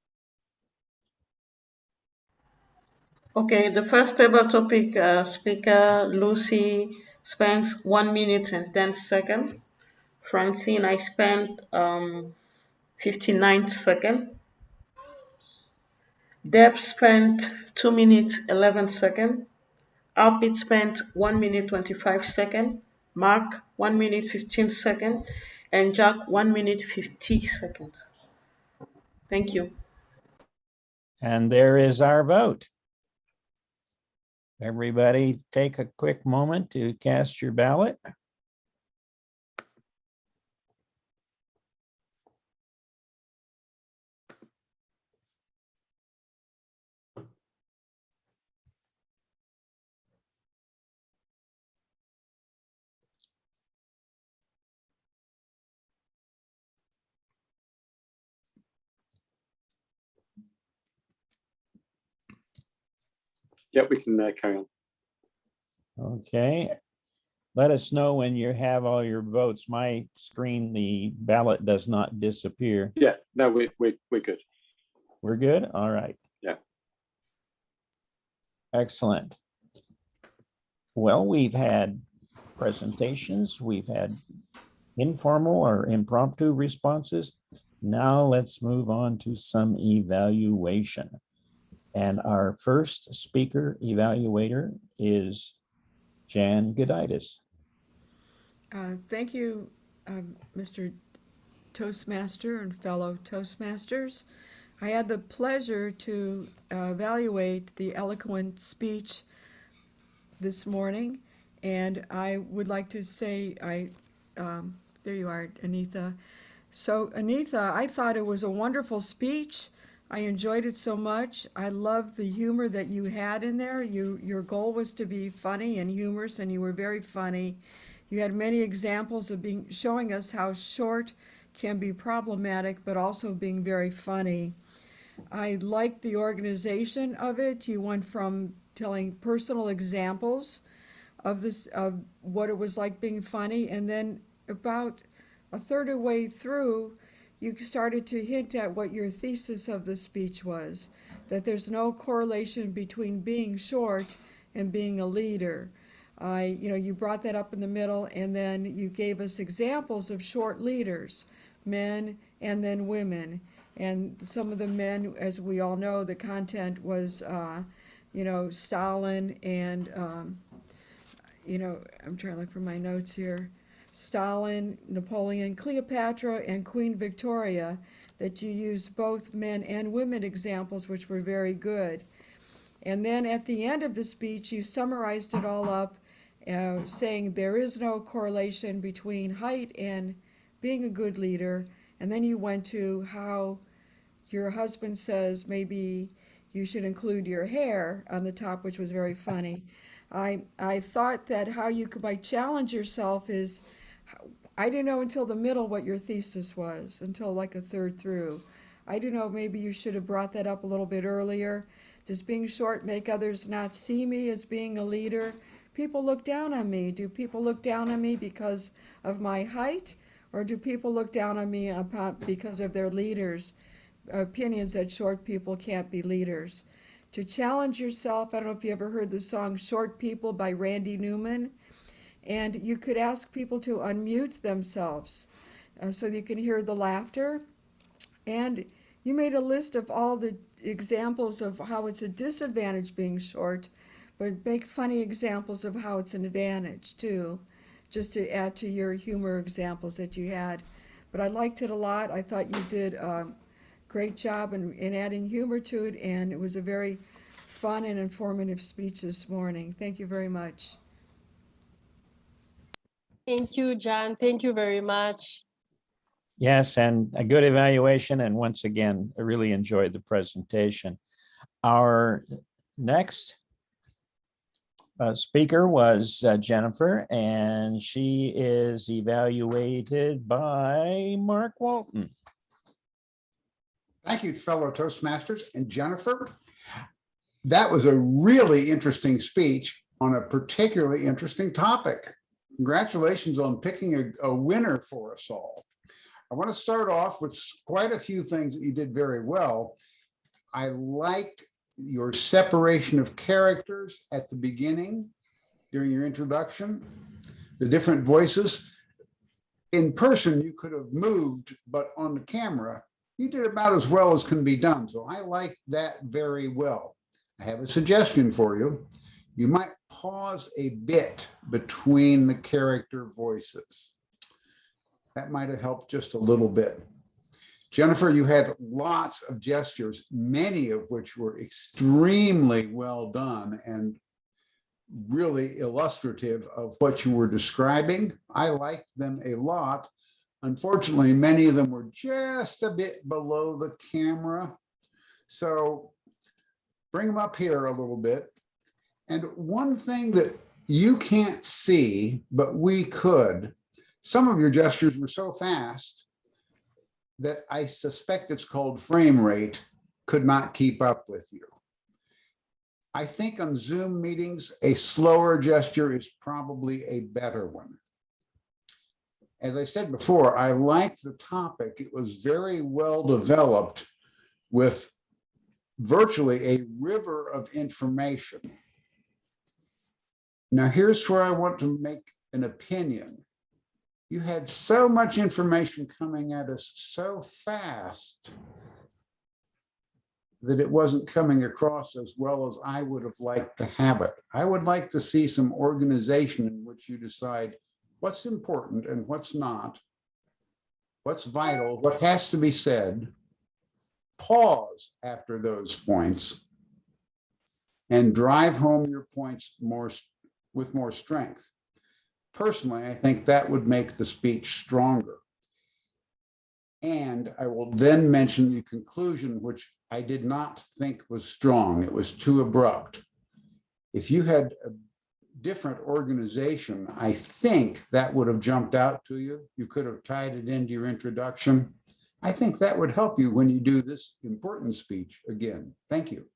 Okay, the first table topic speaker, Lucy, spends 1 minute and 10 seconds. Francine, I spent 59 seconds. Deb spent 2 minutes 11 seconds. Alpit spent 1 minute 25 seconds. Mark 1 minute 15 seconds. And Jack 1 minute 50 seconds. Thank you. And there is our vote. Everybody take a quick moment to cast your ballot. Yeah, we can carry on. Okay. Let us know when you have all your votes. My screen, the ballot does not disappear. Yeah, no, we're good. We're good? All right. Yeah. Excellent. Well, we've had presentations, we've had informal or impromptu responses. Now let's move on to some evaluation. And our first speaker evaluator is Jan Goditis. Thank you, Mr. Toastmaster and fellow Toastmasters. I had the pleasure to evaluate the eloquent speech this morning, and I would like to say I There you are, Anitha. So, Anitha, I thought it was a wonderful speech. I enjoyed it so much. I love the humor that you had in there. Your goal was to be funny and humorous, and you were very funny. You had many examples of showing us how short can be problematic, but also being very funny. I liked the organization of it. You went from telling personal examples of what it was like being funny, and then about a third of the way through, you started to hint at what your thesis of the speech was, that there's no correlation between being short and being a leader. You brought that up in the middle, and then you gave us examples of short leaders, men and then women. And some of the men, as we all know, the content was, Stalin and, I'm trying to look for my notes here. Stalin, Napoleon, Cleopatra, and Queen Victoria, that you used both men and women examples, which were very good. And then at the end of the speech, you summarized it all up, saying there is no correlation between height and being a good leader. And then you went to how your husband says maybe you should include your hair on the top, which was very funny. I thought that how you might challenge yourself is, I didn't know until the middle what your thesis was, until like a third through. I don't know, maybe you should have brought that up a little bit earlier. Does being short make others not see me as being a leader? People look down on me. Do people look down on me because of my height? Or do people look down on me because of their leaders' opinions that short people can't be leaders? To challenge yourself, I don't know if you ever heard the song Short People by Randy Newman, and you could ask people to unmute themselves so you can hear the laughter. And you made a list of all the examples of how it's a disadvantage being short, but make funny examples of how it's an advantage too, just to add to your humor examples that you had. But I liked it a lot. I thought you did a great job in adding humor to it, and it was a very fun and informative speech this morning. Thank you very much. Thank you, Jan. Thank you very much. Yes, and a good evaluation. And once again, I really enjoyed the presentation. Our next speaker was Jennifer, and she is evaluated by Mark Walton. Thank you, fellow Toastmasters. And Jennifer, that was a really interesting speech on a particularly interesting topic. Congratulations on picking a winner for us all. I want to start off with quite a few things that you did very well. I liked your separation of characters at the beginning during your introduction, the different voices. In person, you could have moved, but on the camera, you did about as well as can be done. So I like that very well. I have a suggestion for you. You might pause a bit between the character voices. That might have helped just a little bit. Jennifer, you had lots of gestures, many of which were extremely well done and really illustrative of what you were describing. I liked them a lot. Unfortunately, many of them were just a bit below the camera. So bring them up here a little bit. And one thing that you can't see, but we could, some of your gestures were so fast that I suspect it's called frame rate, could not keep up with you. I think on Zoom meetings, a slower gesture is probably a better one. As I said before, I liked the topic. It was very well developed with virtually a river of information. Now, here's where I want to make an opinion. You had so much information coming at us so fast that it wasn't coming across as well as I would have liked to have it. I would like to see some organization in which you decide what's important and what's not, what's vital, what has to be said, pause after those points, and drive home your points with more strength. personally, I think that would make the speech stronger. And I will then mention the conclusion, which I did not think was strong. It was too abrupt. If you had a different organization, I think that would have jumped out to you. You could have tied it into your introduction. I think that would help you when you do this important speech again. Thank you.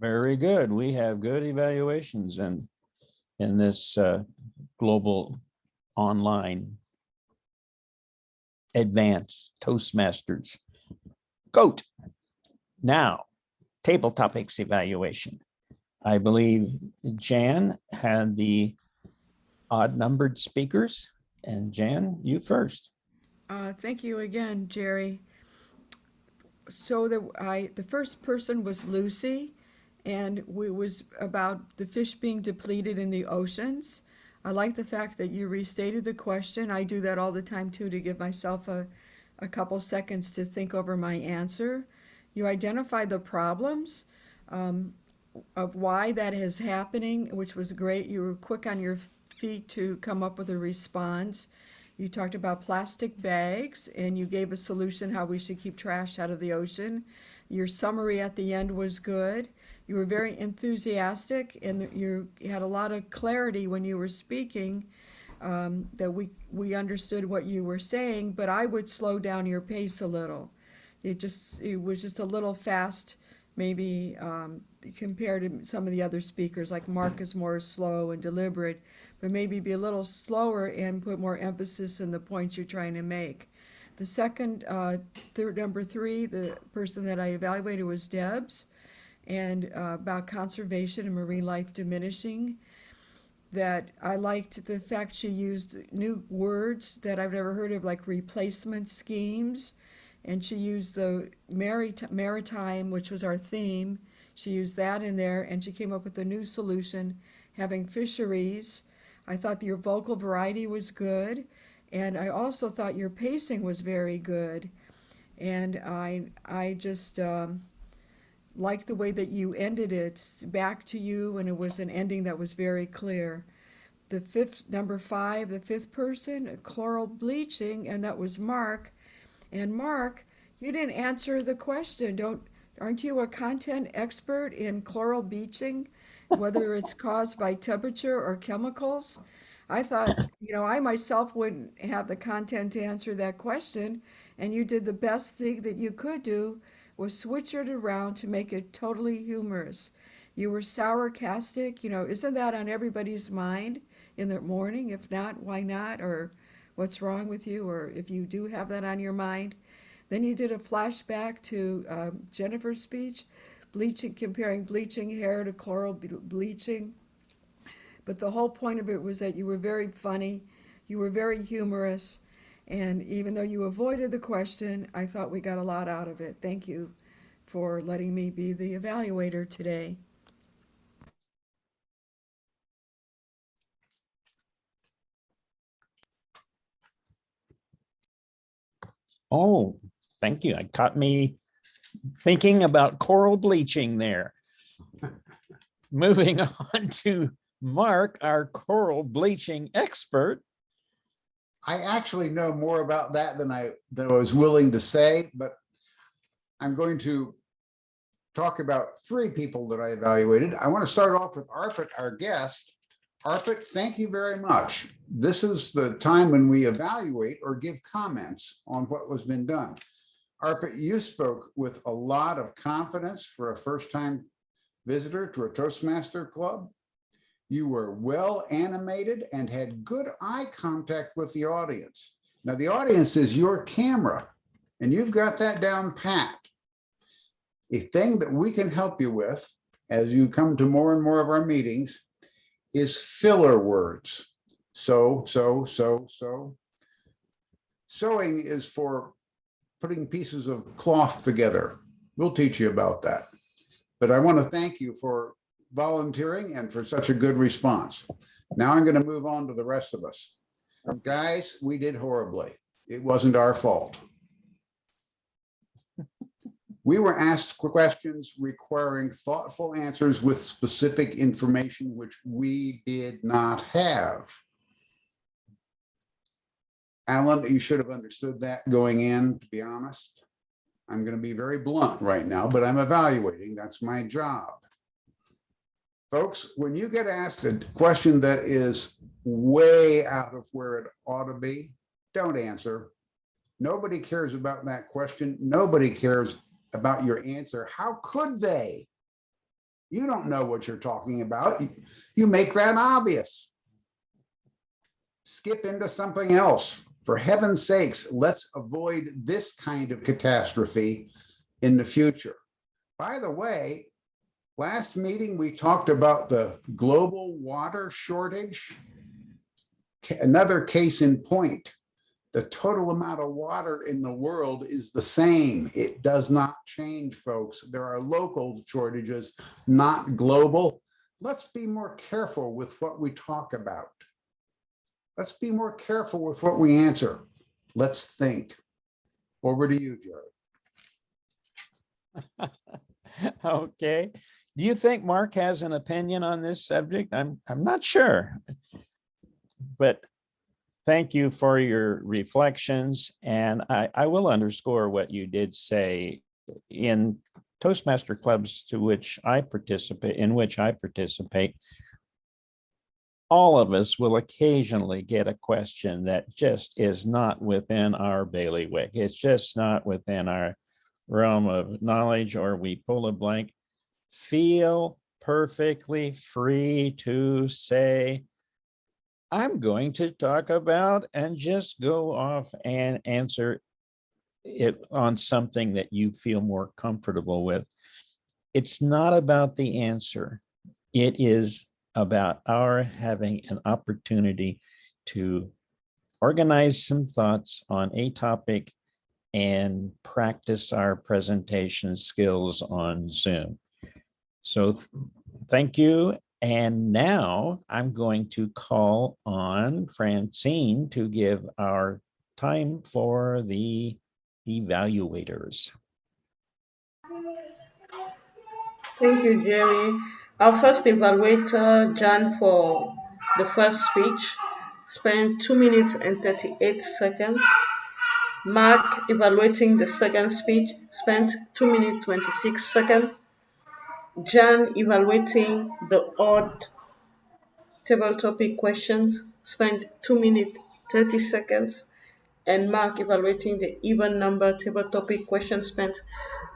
Very good. We have good evaluations in this global online advanced Toastmasters. GOAT. Now, table topics evaluation. I believe Jan had the odd numbered speakers, and Jan, you first. Thank you again, Jerry. So the first person was Lucy, and it was about the fish being depleted in the oceans. I like the fact that you restated the question. I do that all the time too, to give myself a couple seconds to think over my answer. You identified the problems of why that is happening, which was great. You were quick on your feet to come up with a response. You talked about plastic bags, and you gave a solution how we should keep trash out of the ocean. Your summary at the end was good. You were very enthusiastic, and you had a lot of clarity when you were speaking, that we understood what you were saying, but I would slow down your pace a little. It was just a little fast, maybe compared to some of the other speakers, like Mark is more slow and deliberate, but maybe be a little slower and put more emphasis in the points you're trying to make. The second, number 3, the person that I evaluated was Debs, and about conservation and marine life diminishing. That I liked the fact she used new words that I've never heard of, like replacement schemes, and she used the maritime, which was our theme. She used that in there, and she came up with a new solution, having fisheries. I thought your vocal variety was good, and I also thought your pacing was very good. And I just like the way that you ended it, back to you, and it was an ending that was very clear. Number 5, the fifth person, chloral bleaching, and that was Mark. And Mark, you didn't answer the question. Aren't you a content expert in chloral bleaching, whether it's caused by temperature or chemicals? I thought, I myself wouldn't have the content to answer that question, and you did the best thing that you could do, was switch it around to make it totally humorous. You were sarcastic, isn't that on everybody's mind in the morning? If not, why not? Or what's wrong with you? Or if you do have that on your mind. Then you did a flashback to Jennifer's speech, comparing bleaching hair to chloral bleaching. But the whole point of it was that you were very funny, you were very humorous, and even though you avoided the question, I thought we got a lot out of it. Thank you for letting me be the evaluator today. Oh, thank you. It caught me thinking about coral bleaching there. Moving on to Mark, our coral bleaching expert. I actually know more about that than I was willing to say, but I'm going to talk about 3 people that I evaluated. I want to start off with Arpit, our guest. Arpit, thank you very much. This is the time when we evaluate or give comments on what was been done. Arpit, you spoke with a lot of confidence for a first-time visitor to a Toastmaster club. You were well animated and had good eye contact with the audience. Now, the audience is your camera, and you've got that down pat. A thing that we can help you with as you come to more and more of our meetings is filler words. So. Sewing is for putting pieces of cloth together. We'll teach you about that. But I want to thank you for volunteering and for such a good response. Now I'm going to move on to the rest of us. Guys, we did horribly. It wasn't our fault. We were asked questions requiring thoughtful answers with specific information which we did not have. Alan, you should have understood that going in, to be honest. I'm going to be very blunt right now, but I'm evaluating. That's my job. Folks, when you get asked a question that is way out of where it ought to be, don't answer. Nobody cares about that question. Nobody cares about your answer. How could they? You don't know what you're talking about. You make that obvious. Skip into something else. For heaven's sakes, let's avoid this kind of catastrophe in the future. By the way, last meeting, we talked about the global water shortage. Another case in point. The total amount of water in the world is the same. It does not change, folks. There are local shortages, not global. Let's be more careful with what we talk about. Let's be more careful with what we answer. Let's think. Over to you, Jerry. Okay. Do you think Mark has an opinion on this subject? I'm not sure. But thank you for your reflections. And I will underscore what you did say. In Toastmaster clubs in which I participate, all of us will occasionally get a question that just is not within our bailiwick. It's just not within our realm of knowledge, or we pull a blank. Feel perfectly free to say, I'm going to talk about, and just go off and answer it on something that you feel more comfortable with. It's not about the answer. It is about our having an opportunity to organize some thoughts on a topic and practice our presentation skills on Zoom. So thank you. And now I'm going to call on Francine to give our time for the evaluators. Thank you, Jerry. Our first evaluator, John, for the first speech, spent 2 minutes and 38 seconds. Mark, evaluating the second speech, spent 2 minutes 26 seconds. Jan, evaluating the odd table topic questions, spent 2 minutes 30 seconds. And Mark, evaluating the even number table topic questions, spent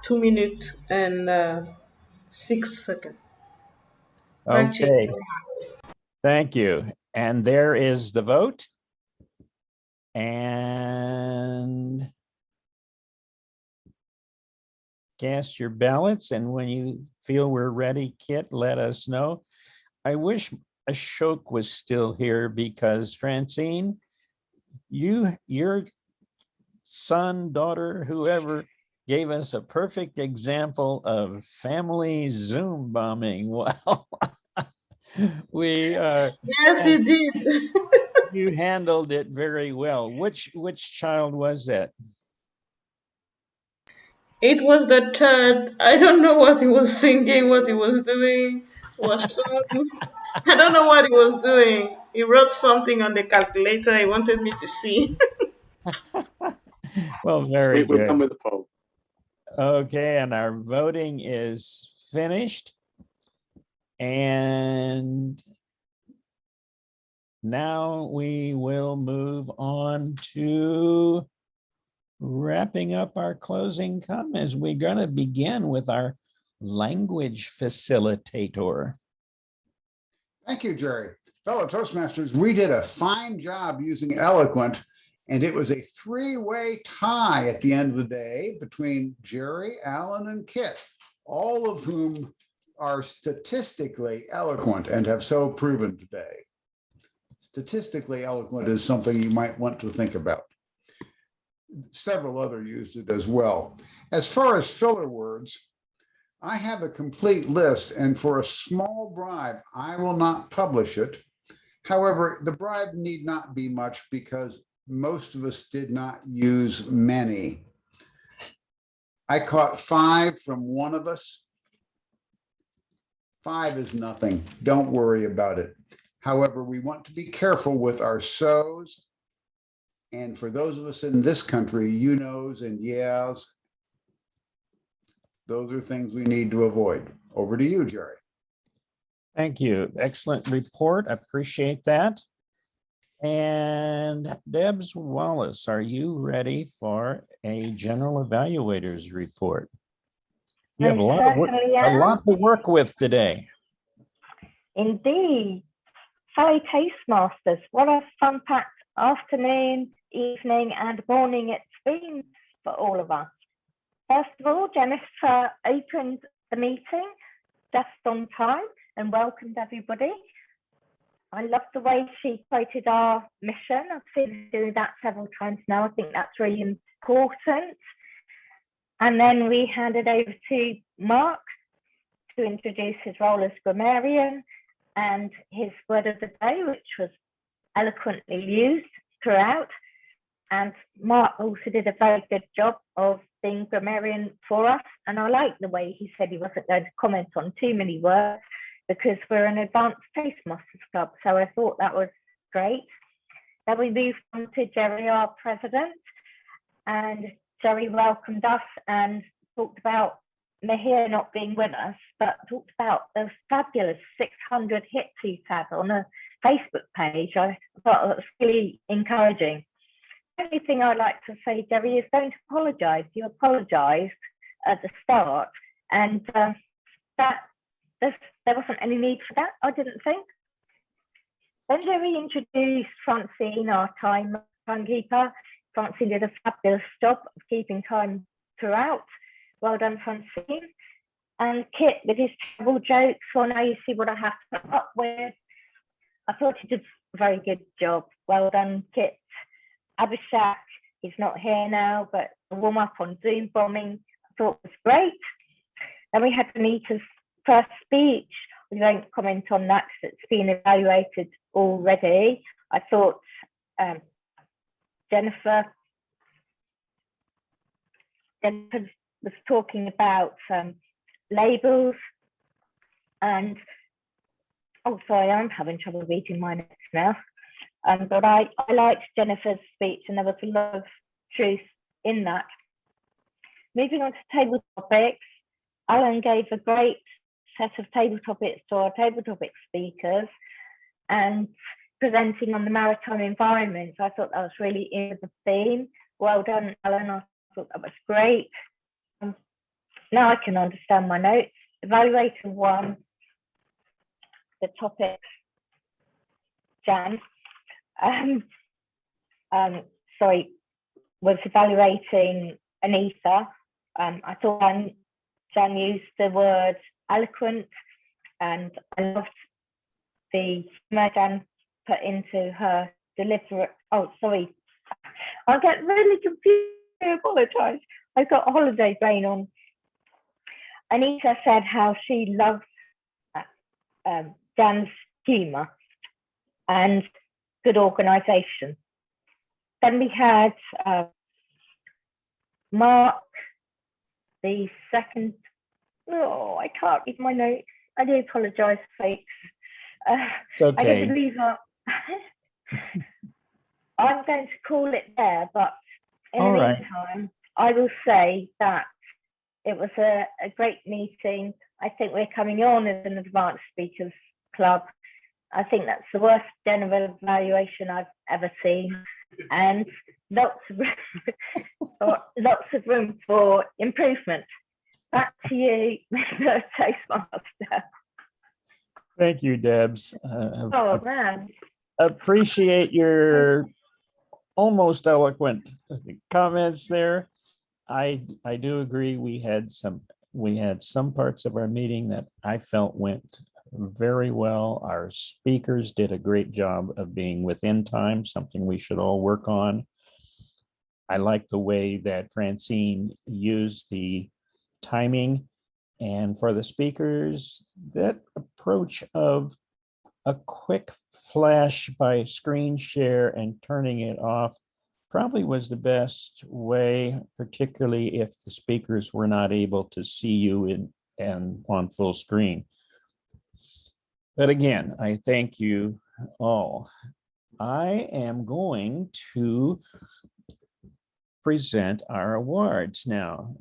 2 minutes and 6 seconds. Back to Okay, you. thank you. And there is the vote. And cast your ballots, and when you feel we're ready, Kit, let us know. I wish Ashok was still here, because Francine, your son, daughter, whoever, gave us a perfect example of family Zoom bombing. Well, we are. Yes, he did. You handled it very well. Which child was that? It was the third. I don't know what he was singing, what he was doing. Was I don't know what he was doing. He wrote something on the calculator he wanted me to see. Well, very We're done good. with the poll. Okay, and our voting is finished. And now we will move on to wrapping up our closing comments. We're going to begin with our language facilitator. Thank you, Jerry. Fellow Toastmasters, we did a fine job using Eloquent, and it was a three-way tie at the end of the day between Jerry, Alan, and Kit, all of whom are statistically eloquent and have so proven today. Statistically eloquent is something you might want to think about. Several other used it as well. As far as filler words, I have a complete list, and for a small bribe, I will not publish it. However, the bribe need not be much, because most of us did not use many. I caught 5 from one of us. 5 is nothing. Don't worry about it. However, we want to be careful with our so's. And for those of us in this country, you knows and yeahs, those are things we need to avoid. Over to you, Jerry. Thank you. Excellent report. I appreciate that. And Debs Wallace, are you ready for a general evaluators report? You have I a lot of work, certainly a am. lot to work with today. Indeed. Fellow Toastmasters, what a fun-packed afternoon, evening and morning it's been for all of us. First of all, Jennifer opened the meeting just on time and welcomed everybody. I love the way she quoted our mission. I've seen her do that several times now. I think that's really important. And then we handed over to Mark to introduce his role as grammarian and his word of the day, which was eloquently used throughout. And Mark also did a very good job of being grammarian for us. And I like the way he said he wasn't going to comment on too many words because we're an advanced Toastmasters club. So I thought that was great. Then we moved on to Jerry, our president, and Jerry welcomed us and talked about Mahir not being with us, but talked about those fabulous 600 hits he's had on a Facebook page. I thought that was really encouraging. The only thing I'd like to say, Jerry, is don't apologise. You apologised at the start, and there wasn't any need for that, I didn't think. Then Jerry introduced Francine, our timekeeper. Francine did a fabulous job of keeping time throughout. Well done, Francine. And Kit with his travel jokes. So now you see what I have to put up with. I thought he did a very good job. Well done, Kit. Abhishek, he's not here now, but the warm up on Zoom bombing I thought was great. Then we had Anita's first speech. We won't comment on that because it's been evaluated already. I thought Jennifer was talking about labels and, oh, sorry, I'm having trouble reading my notes now. But I liked Jennifer's speech and there was a lot of truth in that. Moving on to table topics, Alan gave a great set of table topics to our table topic speakers and presenting on the maritime environment. I thought that was really in the theme. Well done, Alan. I thought that was great. Now I can understand my notes. Evaluator 1, the topic, Jan, was evaluating Anita. I thought Jan used the word eloquent, and I loved the humor Jan put into her deliberate. Oh, sorry, I get really confused. I apologise. I've got a holiday brain on. Anita said how she loves Jan's humour and good organisation. Then we had Mark, the second. Oh, I can't read my notes. I do apologise, folks. It's okay. I did leave up. I'm going to call it there, but in All the right. meantime, I will say that it was a great meeting. I think we're coming on as an advanced speakers club. I think that's the worst general evaluation I've ever seen, and lots of room for improvement. Back to you, Mr. Toastmaster. Thank you, Debs. Oh man. Appreciate your almost eloquent comments there. I do agree. We had some parts of our meeting that I felt went very well. Our speakers did a great job of being within time, something we should all work on. I like the way that Francine used the timing, and for the speakers, that approach of a quick flash by screen share and turning it off probably was the best way, particularly if the speakers were not able to see you in and on full screen. But again, I thank you all. I am going to present our awards now.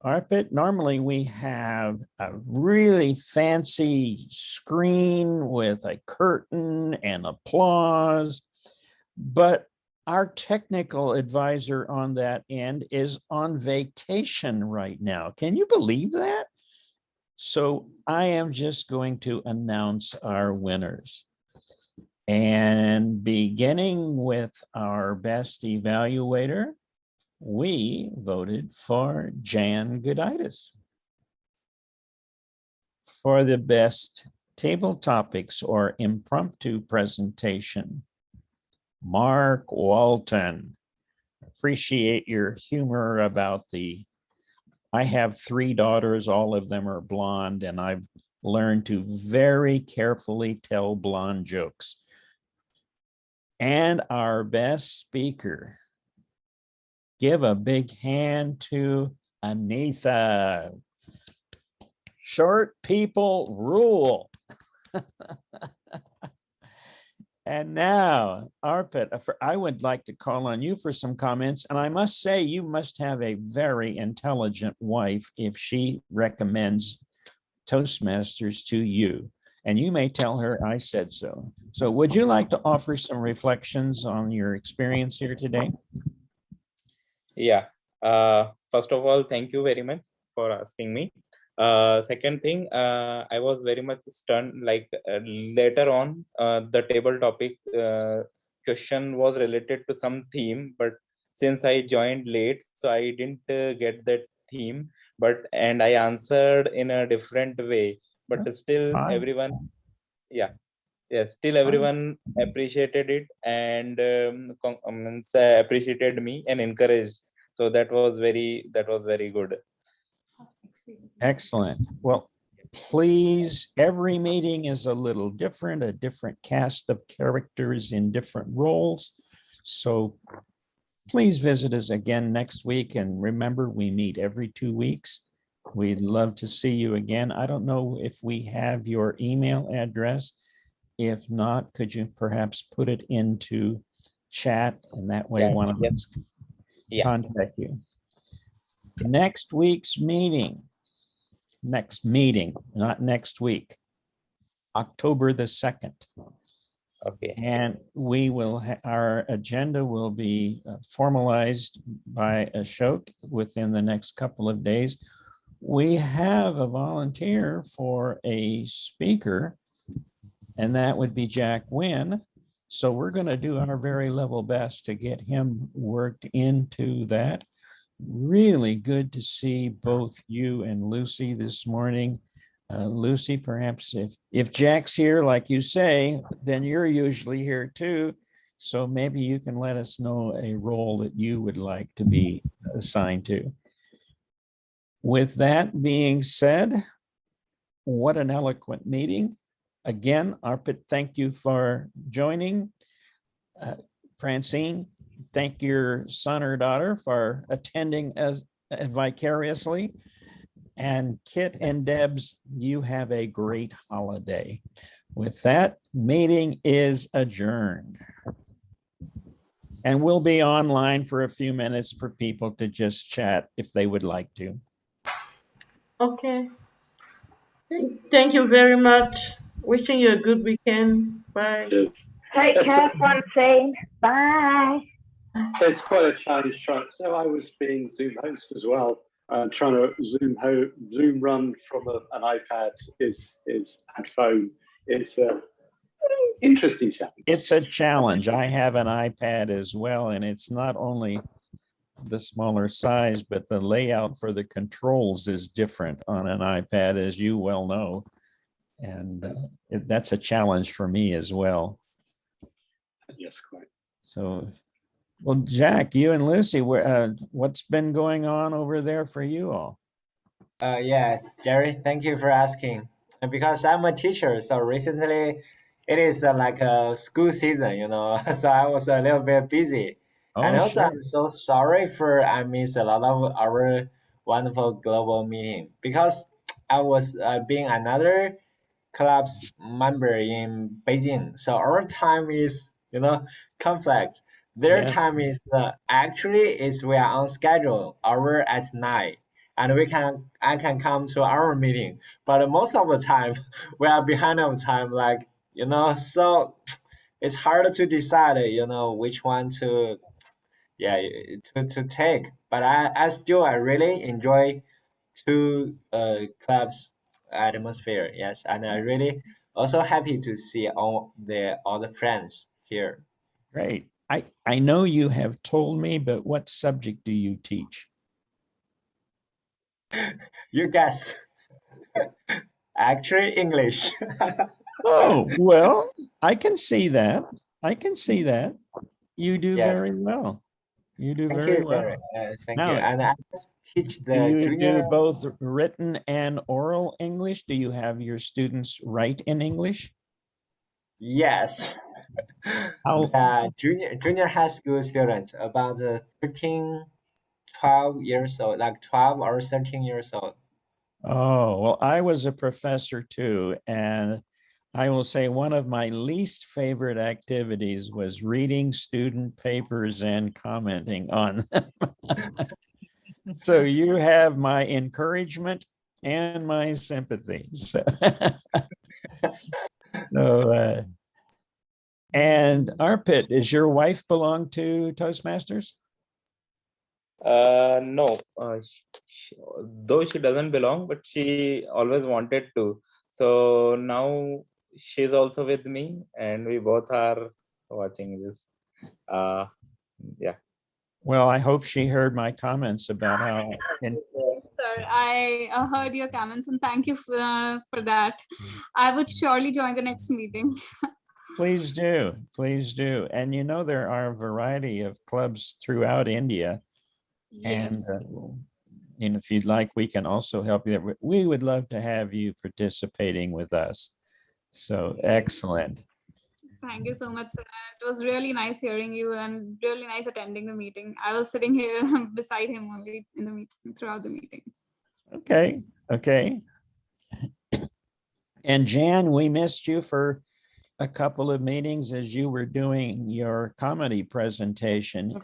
Arpit, normally we have a really fancy screen with a curtain and applause, but our technical advisor on that end is on vacation right now. Can you believe that? So I am just going to announce our winners. And beginning with our best evaluator, we voted for Jan Gudaitis. For the best table topics or impromptu presentation, Mark Walton. Appreciate your humor about I have 3 daughters, all of them are blonde, and I've learned to very carefully tell blonde jokes. And our best speaker, give a big hand to Anitha. Short people rule. And now, Arpit, I would like to call on you for some comments. And I must say, you must have a very intelligent wife if she recommends Toastmasters to you. And you may tell her I said so. So would you like to offer some reflections on your experience here today? Yeah. First of all, thank you very much for asking me. Second thing, I was very much stunned, like later on, the table topic question was related to some theme, but since I joined late, so I didn't get that theme, and I answered in a different way, but still everyone, still everyone appreciated it and appreciated me and encouraged. So that was very good. Excellent. Well, please, every meeting is a little different, a different cast of characters in different roles. So please visit us again next week. And remember, we meet every 2 weeks. We'd love to see you again. I don't know if we have your email address. If not, could you perhaps put it into chat, and that way one of us can contact you. Next week's meeting, not next week, October the 2nd. Okay. And we will, our agenda will be formalized by Ashok within the next couple of days. We have a volunteer for a speaker, and that would be Jack Wynn. So we're going to do our very level best to get him worked into that. Really good to see both you and Lucy this morning. Lucy, perhaps if Jack's here, like you say, then you're usually here too. So maybe you can let us know a role that you would like to be assigned to. With that being said, what an eloquent meeting. Again, Arpit, thank you for joining. Francine, thank your son or daughter for attending as vicariously. And Kit and Debs, you have a great holiday. With that, meeting is adjourned. And we'll be online for a few minutes for people to just chat if they would like to. Okay. Thank you very much. Wishing you a good weekend. Bye. Take care, Francine. Bye. It's quite a challenge trying. So I was being Zoom host as well, trying to Zoom run from an iPad and phone. It's an interesting challenge. It's a challenge. I have an iPad as well, and it's not only the smaller size, but the layout for the controls is different on an iPad, as you well know. And that's a challenge for me as well. Yes, quite. So, well, Jack, you and Lucy, what's been going on over there for you all? Yeah, Jerry, thank you for asking. And because I'm a teacher, so recently it is like a school season, so I was a little bit busy. And Oh, also, sure. I'm so sorry for I missed a lot of our wonderful global meeting because I was being another club's member in Beijing. So our time is, conflict. Their Yes. time is actually is we are on schedule, our at night, and I can come to our meeting. But most of the time, we are behind on time. So it's hard to decide, which one to yeah to take. But I really enjoy two clubs atmosphere. Yes, and I really also happy to see all the friends here. Great. I know you have told me, but what subject do you teach? You guess. Actually, English. Oh, well, I can see that. I can see that. You do Yes. very well. You do Thank very you, Jerry. well. Thank you. Now, And I just teach do the you junior. do both written and oral English? Do you have your students write in English? Yes. How, Junior high school student, about 13, 12 years old, like 12 or 13 years old. oh, well, I was a professor too, and I will say one of my least favorite activities was reading student papers and commenting on them. So you have my encouragement and my sympathy. So, and Arpit, does your wife belong to Toastmasters? No, though she doesn't belong, but she always wanted to. So now she's also with me, and we both are watching this. Yeah. Well, I hope she heard my comments about how. Sir, I heard your comments and thank you for that. I would surely join the next meeting. Please do, please do. And you know, there are a variety of clubs throughout India. Yes. And if you'd like, we can also help you. We would love to have you participating with us. So excellent. Thank you so much, sir. It was really nice hearing you and really nice attending the meeting. I was sitting here beside him only in the meeting throughout the meeting. Okay, okay. And Jan, we missed you for a couple of meetings as you were doing your comedy presentation.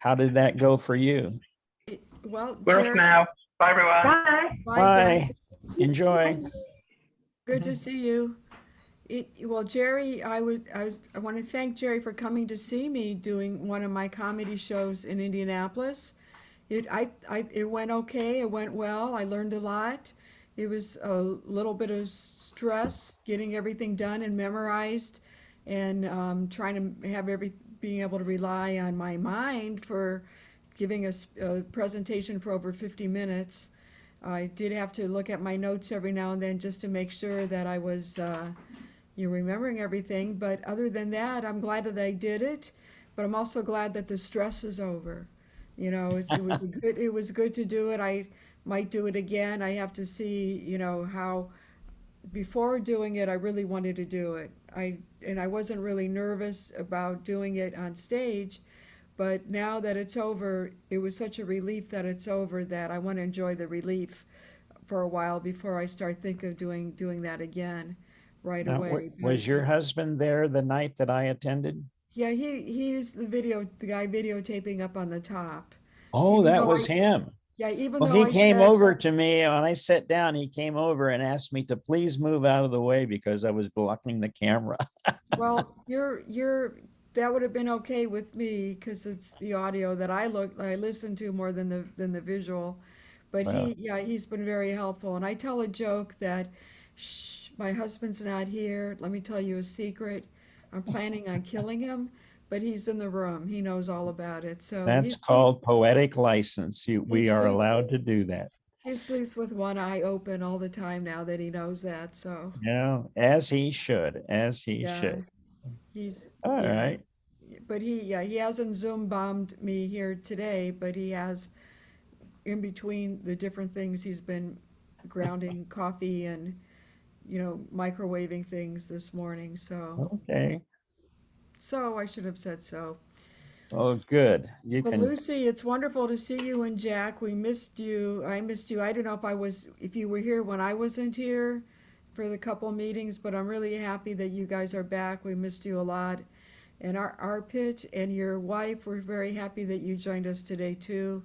How did that go for you? Well, We're off Jerry, now. Bye, everyone. Bye. Bye. Enjoy. good to see you. Well, Jerry, I want to thank Jerry for coming to see me doing one of my comedy shows in Indianapolis. It went okay. It went well. I learned a lot. It was a little bit of stress getting everything done and memorized, and trying to being able to rely on my mind for giving a presentation for over 50 minutes. I did have to look at my notes every now and then just to make sure that I was remembering everything. But other than that, I'm glad that I did it. But I'm also glad that the stress is over. It was good to do it. I might do it again. I have to see, how before doing it, I really wanted to do it. I wasn't really nervous about doing it on stage, but now that it's over, it was such a relief that it's over that I want to enjoy the relief for a while before I start thinking of doing that again right Now, away. was your husband there the night that I attended? Yeah, he is the guy videotaping up on the top. Oh, Even that though was him. Yeah, even Well, though he I came said, over to me when I sat down. He came over and asked me to please move out of the way because I was blocking the camera. well, that would have been okay with me because it's the audio that I listen to more than the visual. But Wow. he's been very helpful. And I tell a joke that, my husband's not here. Let me tell you a secret. I'm planning on killing him, but he's in the room. He knows all about it. So That's called poetic license. We are sleeps- allowed to do that. he sleeps with one eye open all the time now that he knows that. So Yeah, as he should, as he yeah, should. he's All right. But he hasn't Zoom bombed me here today, but he has in between the different things he's been grounding coffee and microwaving things this morning. So Okay. I should have said so. Oh, good. You But can, Lucy, it's wonderful to see you and Jack. We missed you. I missed you. I don't know if you were here when I wasn't here for the couple meetings, but I'm really happy that you guys are back. We missed you a lot. And our pitch and your wife, we're very happy that you joined us today too.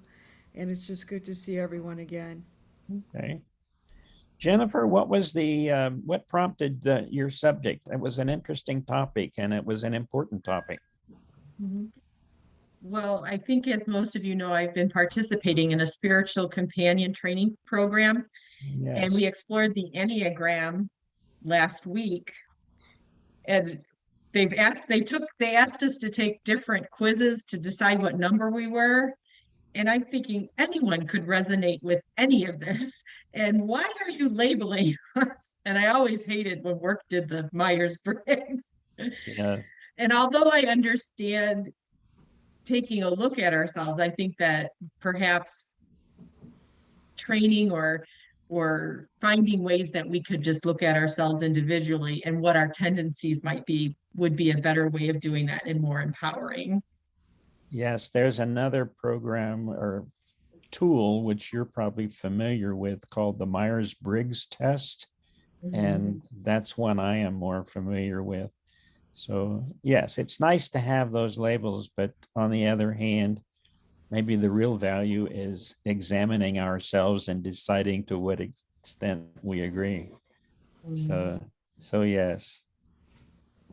And it's just good to see everyone again. okay. Jennifer, what was what prompted your subject? It was an interesting topic and it was an important topic. Well, I think as most of you know, I've been participating in a spiritual companion training program, and we Yes. explored the Enneagram last week. And they asked us to take different quizzes to decide what number we were. And I'm thinking anyone could resonate with any of this. And why are you labeling us? And I always hated when work did the Myers-Briggs. Yes. And although I understand taking a look at ourselves, I think that perhaps training or finding ways that we could just look at ourselves individually and what our tendencies might be would be a better way of doing that and more empowering. Yes, there's another program or tool which you're probably familiar with called the Myers-Briggs test. And that's one I am more familiar with. So yes, it's nice to have those labels, but on the other hand, maybe the real value is examining ourselves and deciding to what extent we agree. So yes.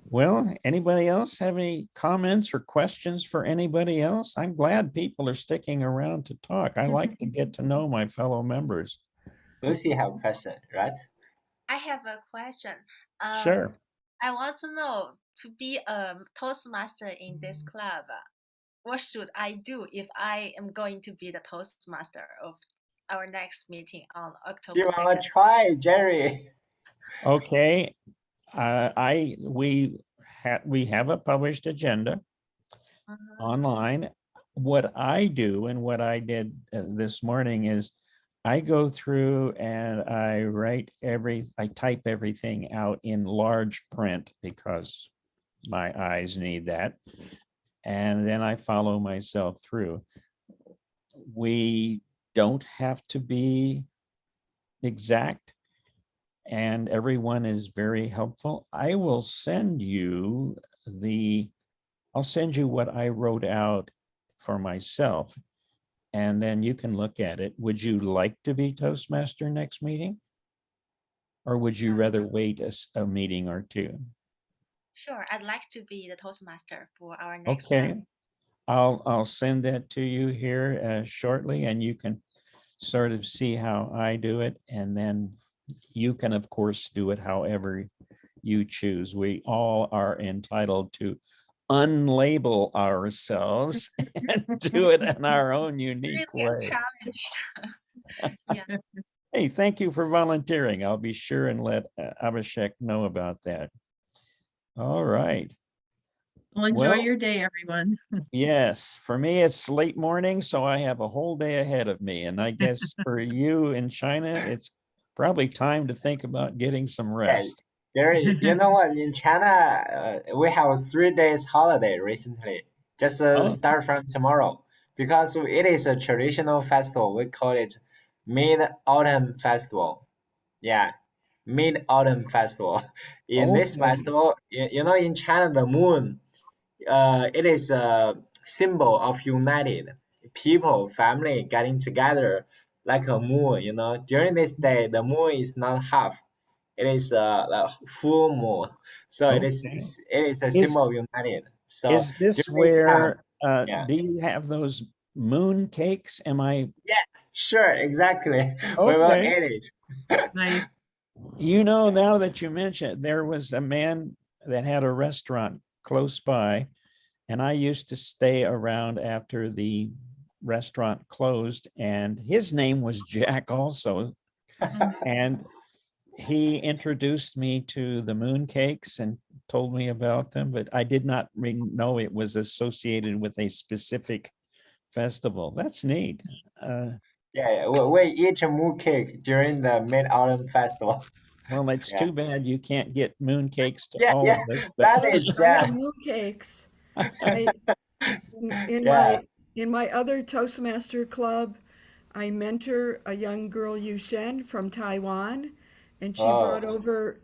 Well, anybody else have any comments or questions for anybody else? I'm glad people are sticking around to talk. I like to get to know my fellow members. Lucy have a question, right? I have a question. Sure. I want to know, to be a Toastmaster in this club, what should I do if I am going to be the Toastmaster of our next meeting on October You 2nd? wanna try, Jerry? Okay. We have a published agenda online. What I do and what I did this morning is I go through and I type everything out in large print because my eyes need that. And then I follow myself through. We don't have to be exact, and everyone is very helpful. I will send you I'll send you what I wrote out for myself, and then you can look at it. Would you like to be Toastmaster next meeting? Or would you rather wait a meeting or two? Sure, I'd like to be the Toastmaster for our next Okay, one. I'll send that to you here shortly, and you can sort of see how I do it, and then you can, of course, do it however you choose. We all are entitled to unlabel ourselves and do it in our own unique Really a way. challenge. Yeah. Hey, thank you for volunteering. I'll be sure and let Abhishek know about that. All right. Well, enjoy Well, your day, everyone. yes, for me, it's late morning, so I have a whole day ahead of me. And I guess for you in China, it's probably time to think about getting some rest. Jerry, you know what? In China, we have a 3 days holiday recently. Just start from tomorrow because it is a traditional festival. We call it Mid-Autumn Festival. Yeah, Mid-Autumn Festival. In this festival, you know, in China, the moon, it is a symbol of united people, family getting together like a moon. You know, during this day, the moon is not half; it is a full moon. So it is a symbol of united. So Is this during this where, time, yeah. do you have those moon cakes? Am I? Yeah, sure, exactly. We will Okay. eat it. You know, now that you mention it, there was a man that had a restaurant close by, and I used to stay around after the restaurant closed, and his name was Jack also. And he introduced me to the moon cakes and told me about them, but I did not know it was associated with a specific festival. That's neat. Yeah, we eat a moon cake during the Mid-Autumn Festival. Well, it's too bad you can't get moon cakes to Yeah, all yeah, of us. that is I have Jack. moon cakes. In Yeah. my other Toastmaster club, I mentor a young girl, Yu Shen, from Taiwan, and she brought Oh, over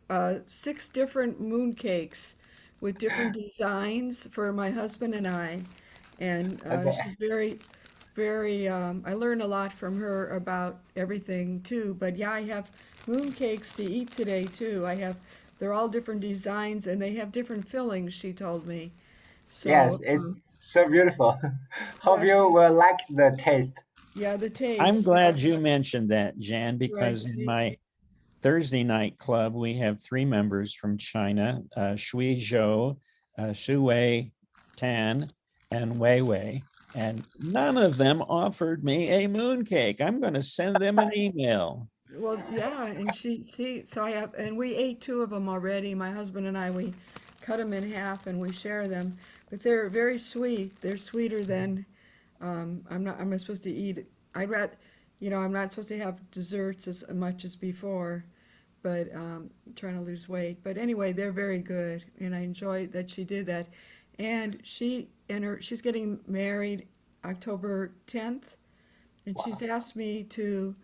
6 different moon cakes with different designs for my husband and I. And okay. she's very, very, I learned a lot from her about everything too. But yeah, I have moon cakes to eat today too. They're all different designs and they have different fillings, she told me. Yes, So, it's so beautiful. Hope yeah, you will like the taste. yeah, the I'm taste, yeah, glad you mentioned that, Jan, right, because in see, my Thursday night club, we have 3 members from China, Shui Zhou, Su Wei Tan, and Wei Wei. And none of them offered me a mooncake. I'm going to send them an email. well, yeah, and so and we ate 2 of them already, my husband and I, we cut them in half and we share them, but they're very sweet, they're sweeter than, I'm not supposed to eat, I'm not supposed to have desserts as much as before, but, trying to lose weight, but anyway, they're very good, and I enjoy that she did that, and she's getting married October 10th, and she's asked me to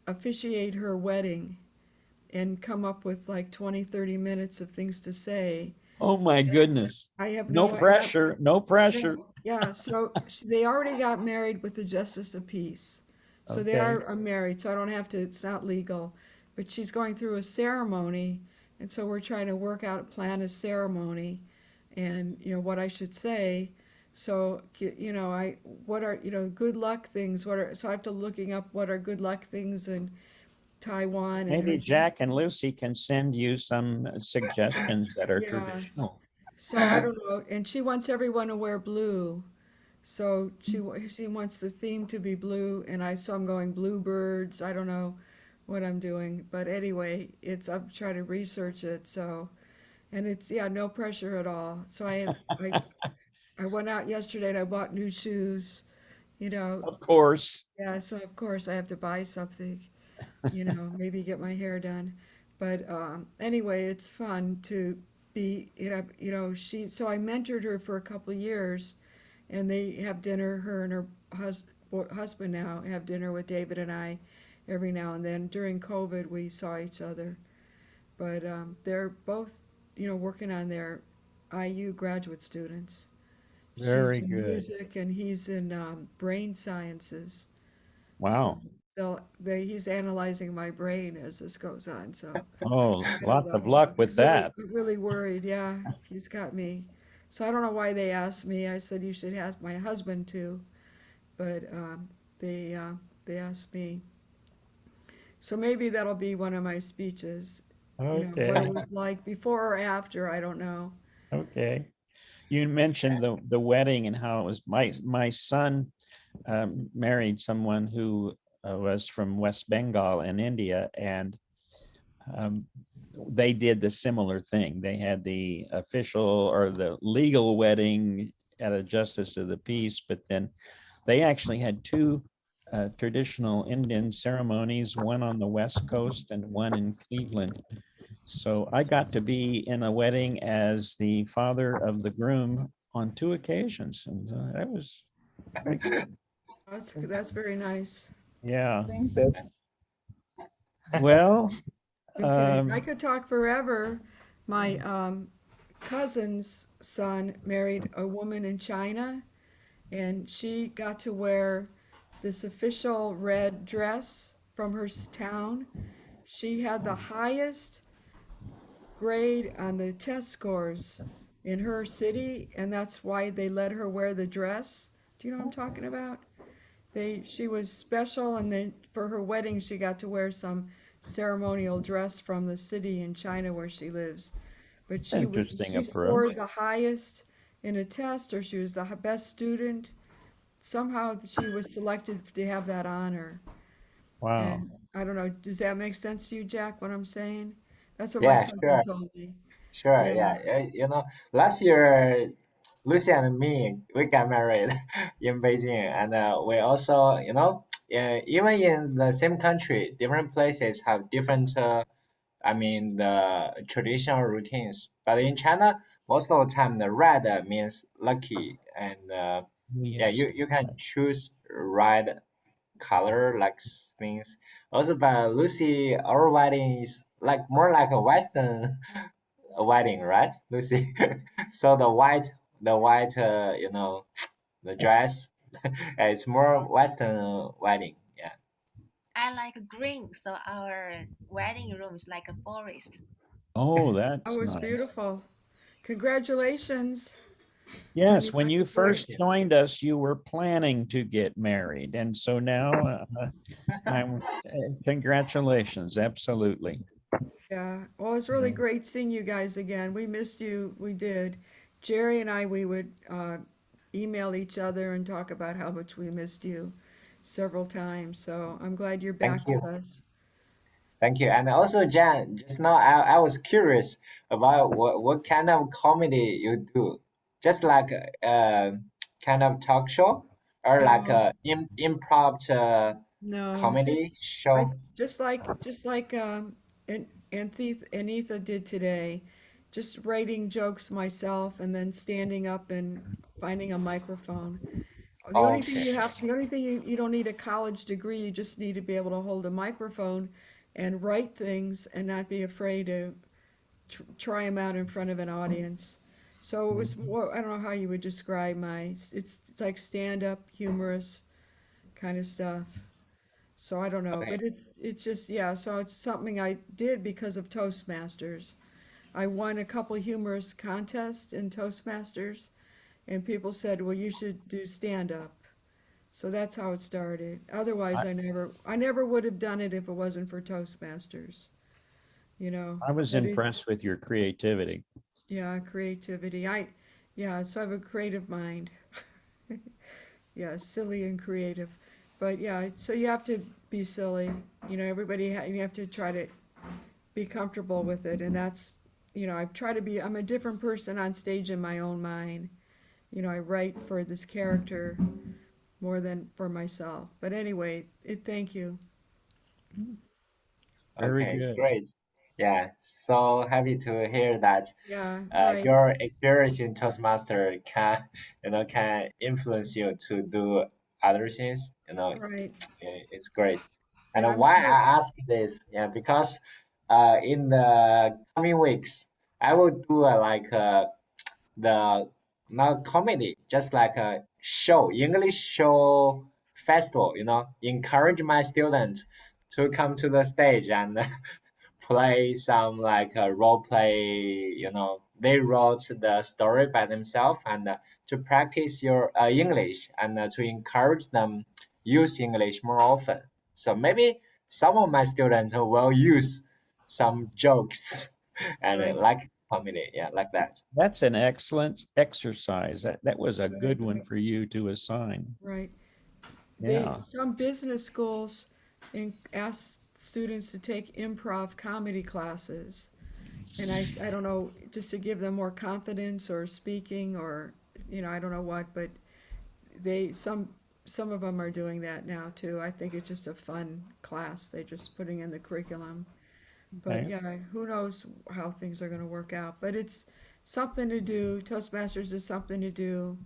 officiate her wedding and come up with like 20, 30 minutes of things to say. Oh my goodness. I have No no, pressure, no pressure. yeah, so they already got married with the Justice of Peace. So they Okay. are married, so I don't have to, it's not legal. But she's going through a ceremony, and so we're trying to work out, plan a ceremony and, what I should say. So, what are, good luck things, so I have to looking up what are good luck things in Taiwan and Maybe her, Jack and Lucy can send you some suggestions that are yeah. traditional. So I don't know, and she wants everyone to wear blue. So she wants the theme to be blue, and I'm going bluebirds. I don't know what I'm doing, but anyway, I'm trying to research it. So, and it's yeah, no pressure at all. So I went out yesterday and I bought new shoes. You know, Of course. yeah. So of course I have to buy something. Maybe get my hair done. But anyway, it's fun to be. So I mentored her for a couple of years and they have dinner, her and her husband now have dinner with David and I every now and then. During COVID, we saw each other, but they're both, working on their IU graduate students. She's Very in good. music and he's in brain sciences. So Wow. he's analyzing my brain as this goes on. So Oh, I don't lots of know. luck with that. Really worried. Yeah, he's got me. So I don't know why they asked me. I said you should ask my husband too, but they asked me. So maybe that'll be one of my speeches. What Okay. it was like before or after. I don't know. Okay. You mentioned the wedding and how it was my son married someone who was from West Bengal in India, and um, they did the similar thing. They had the official or the legal wedding at a justice of the peace, but then they actually had 2 traditional Indian ceremonies, one on the West Coast and one in Cleveland. So I got to be in a wedding as the father of the groom on 2 occasions, and that was pretty good. That's very nice. Yeah. Well, Okay, I could talk forever. My cousin's son married a woman in China, and she got to wear this official red dress from her town. She had the highest grade on the test scores in her city, and that's why they let her wear the dress. Do you know what I'm talking about? She was special, and then for her wedding, she got to wear some ceremonial dress from the city in China where she lives. But interesting she approach. scored the highest in a test, or she was the best student. Somehow she was selected to have that honor. Wow. And I don't know, does that make sense to you, Jack, what I'm saying? That's what my Yeah, cousin sure. told me. Sure, Yeah. last year, Lucy and me, we got married in Beijing, and we also, even in the same country, different places have different, the traditional routines. But in China, most of the time the red means lucky, and yeah, you can choose red color like things. Also, but Lucy, our wedding is like more like a Western wedding, right, Lucy? So the white, you know, the dress, it's more Western wedding. Yeah. I like green, so our wedding room is like a forest. Oh, Oh, that's it's nice. beautiful. Congratulations. Yes, when you first you. joined us, you were planning to get married. And so now congratulations, absolutely. Yeah, well, it's really great seeing you guys again. We missed you. We did. Jerry and I, we would email each other and talk about how much we missed you several times. So I'm glad you're Thank back you. with us. Thank you. And also, Jan, just now I was curious about what kind of comedy you do. Just like kind of talk show or like No, a improv no, comedy I show. just like Anitha did today, just writing jokes myself and then standing up and finding a microphone. Okay. The only thing you don't need a college degree, you just need to be able to hold a microphone and write things and not be afraid to try them out in front of an audience. So it was more, I don't know how you would describe it's like stand-up humorous kind of stuff. So I don't know, Okay. but it's just, yeah, so it's something I did because of Toastmasters. I won a couple humorous contests in Toastmasters, and people said, well, you should do stand-up. So that's how it started. Otherwise, I, I never would have done it if it wasn't for Toastmasters, you know. I was But it, impressed with your creativity. yeah, creativity. Yeah, so I have a creative mind. Yeah, silly and creative. But yeah, so you have to be silly. You know, you have to try to be comfortable with it. And that's, I'm a different person on stage in my own mind. You know, I write for this character more than for myself. But anyway, thank you. Very Okay, good. great. Yeah, so happy to hear that Yeah, right, your experience in Toastmaster can, can influence you to do other things. right. It's great. And And I'm why sure, I ask this, yeah, because in the coming weeks, I will do the not comedy, just like a show, English show festival, encourage my students to come to the stage and play some like a role play, they wrote the story by themselves and to practice your English and to encourage them use English more often. So maybe some of my students will use some jokes and right, like comedy, yeah, like that. That's an excellent exercise. That was a good one right, for you to assign. right. Yeah. Some business schools ask students to take improv comedy classes. And I don't know, just to give them more confidence or speaking or, I don't know what, but some of them are doing that now too. I think it's just a fun class. They're just putting in the curriculum. But Okay. yeah, who knows how things are gonna work out, but it's something to do. Toastmasters is something to do.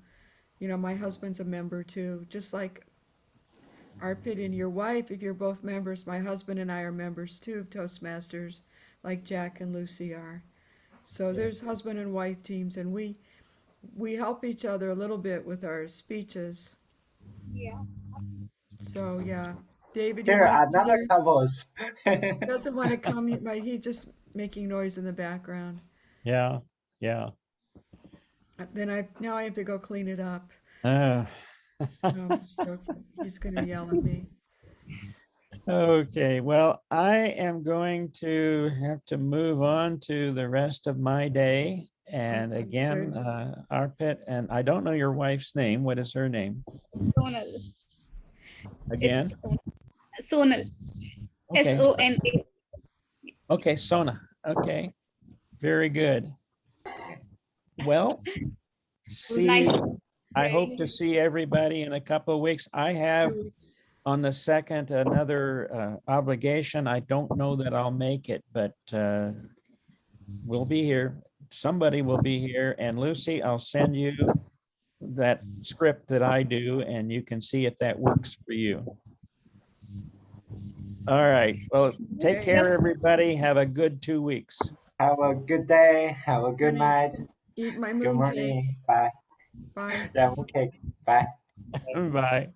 You know, my husband's a member too, just like Arpit and your wife, if you're both members, my husband and I are members too of Toastmasters, like Jack and Lucy are. So there's husband and wife teams, and we help each other a little bit with our speeches. Yeah. So yeah, David, you Here, want to another hear? couples. Doesn't want to come, but he's just making noise in the background. Yeah. Yeah. Then now I have to go clean it up. Uh, No, I'm just joking. He's gonna yell at me. Okay, well, I am going to have to move on to the rest of my day. And Okay, again, good. Arpit, and I don't know your wife's name. What is her name? Sonal. Again? It's Sonal. Okay. Sona. Okay, Sona. Okay, very good. Well, It was see, nice. I hope to see everybody in a couple of weeks. I have on the 2nd another obligation. I don't know that I'll make it, but we'll be here. somebody will be here, and Lucy, I'll send you that script that I do, and you can see if that works for you. All right, well, take care, Yes. everybody. Have a good 2 weeks. Have a good day. Have a good night. Eat my Good mooncake. morning. Bye. Bye. Yeah, mooncake. Bye. Bye.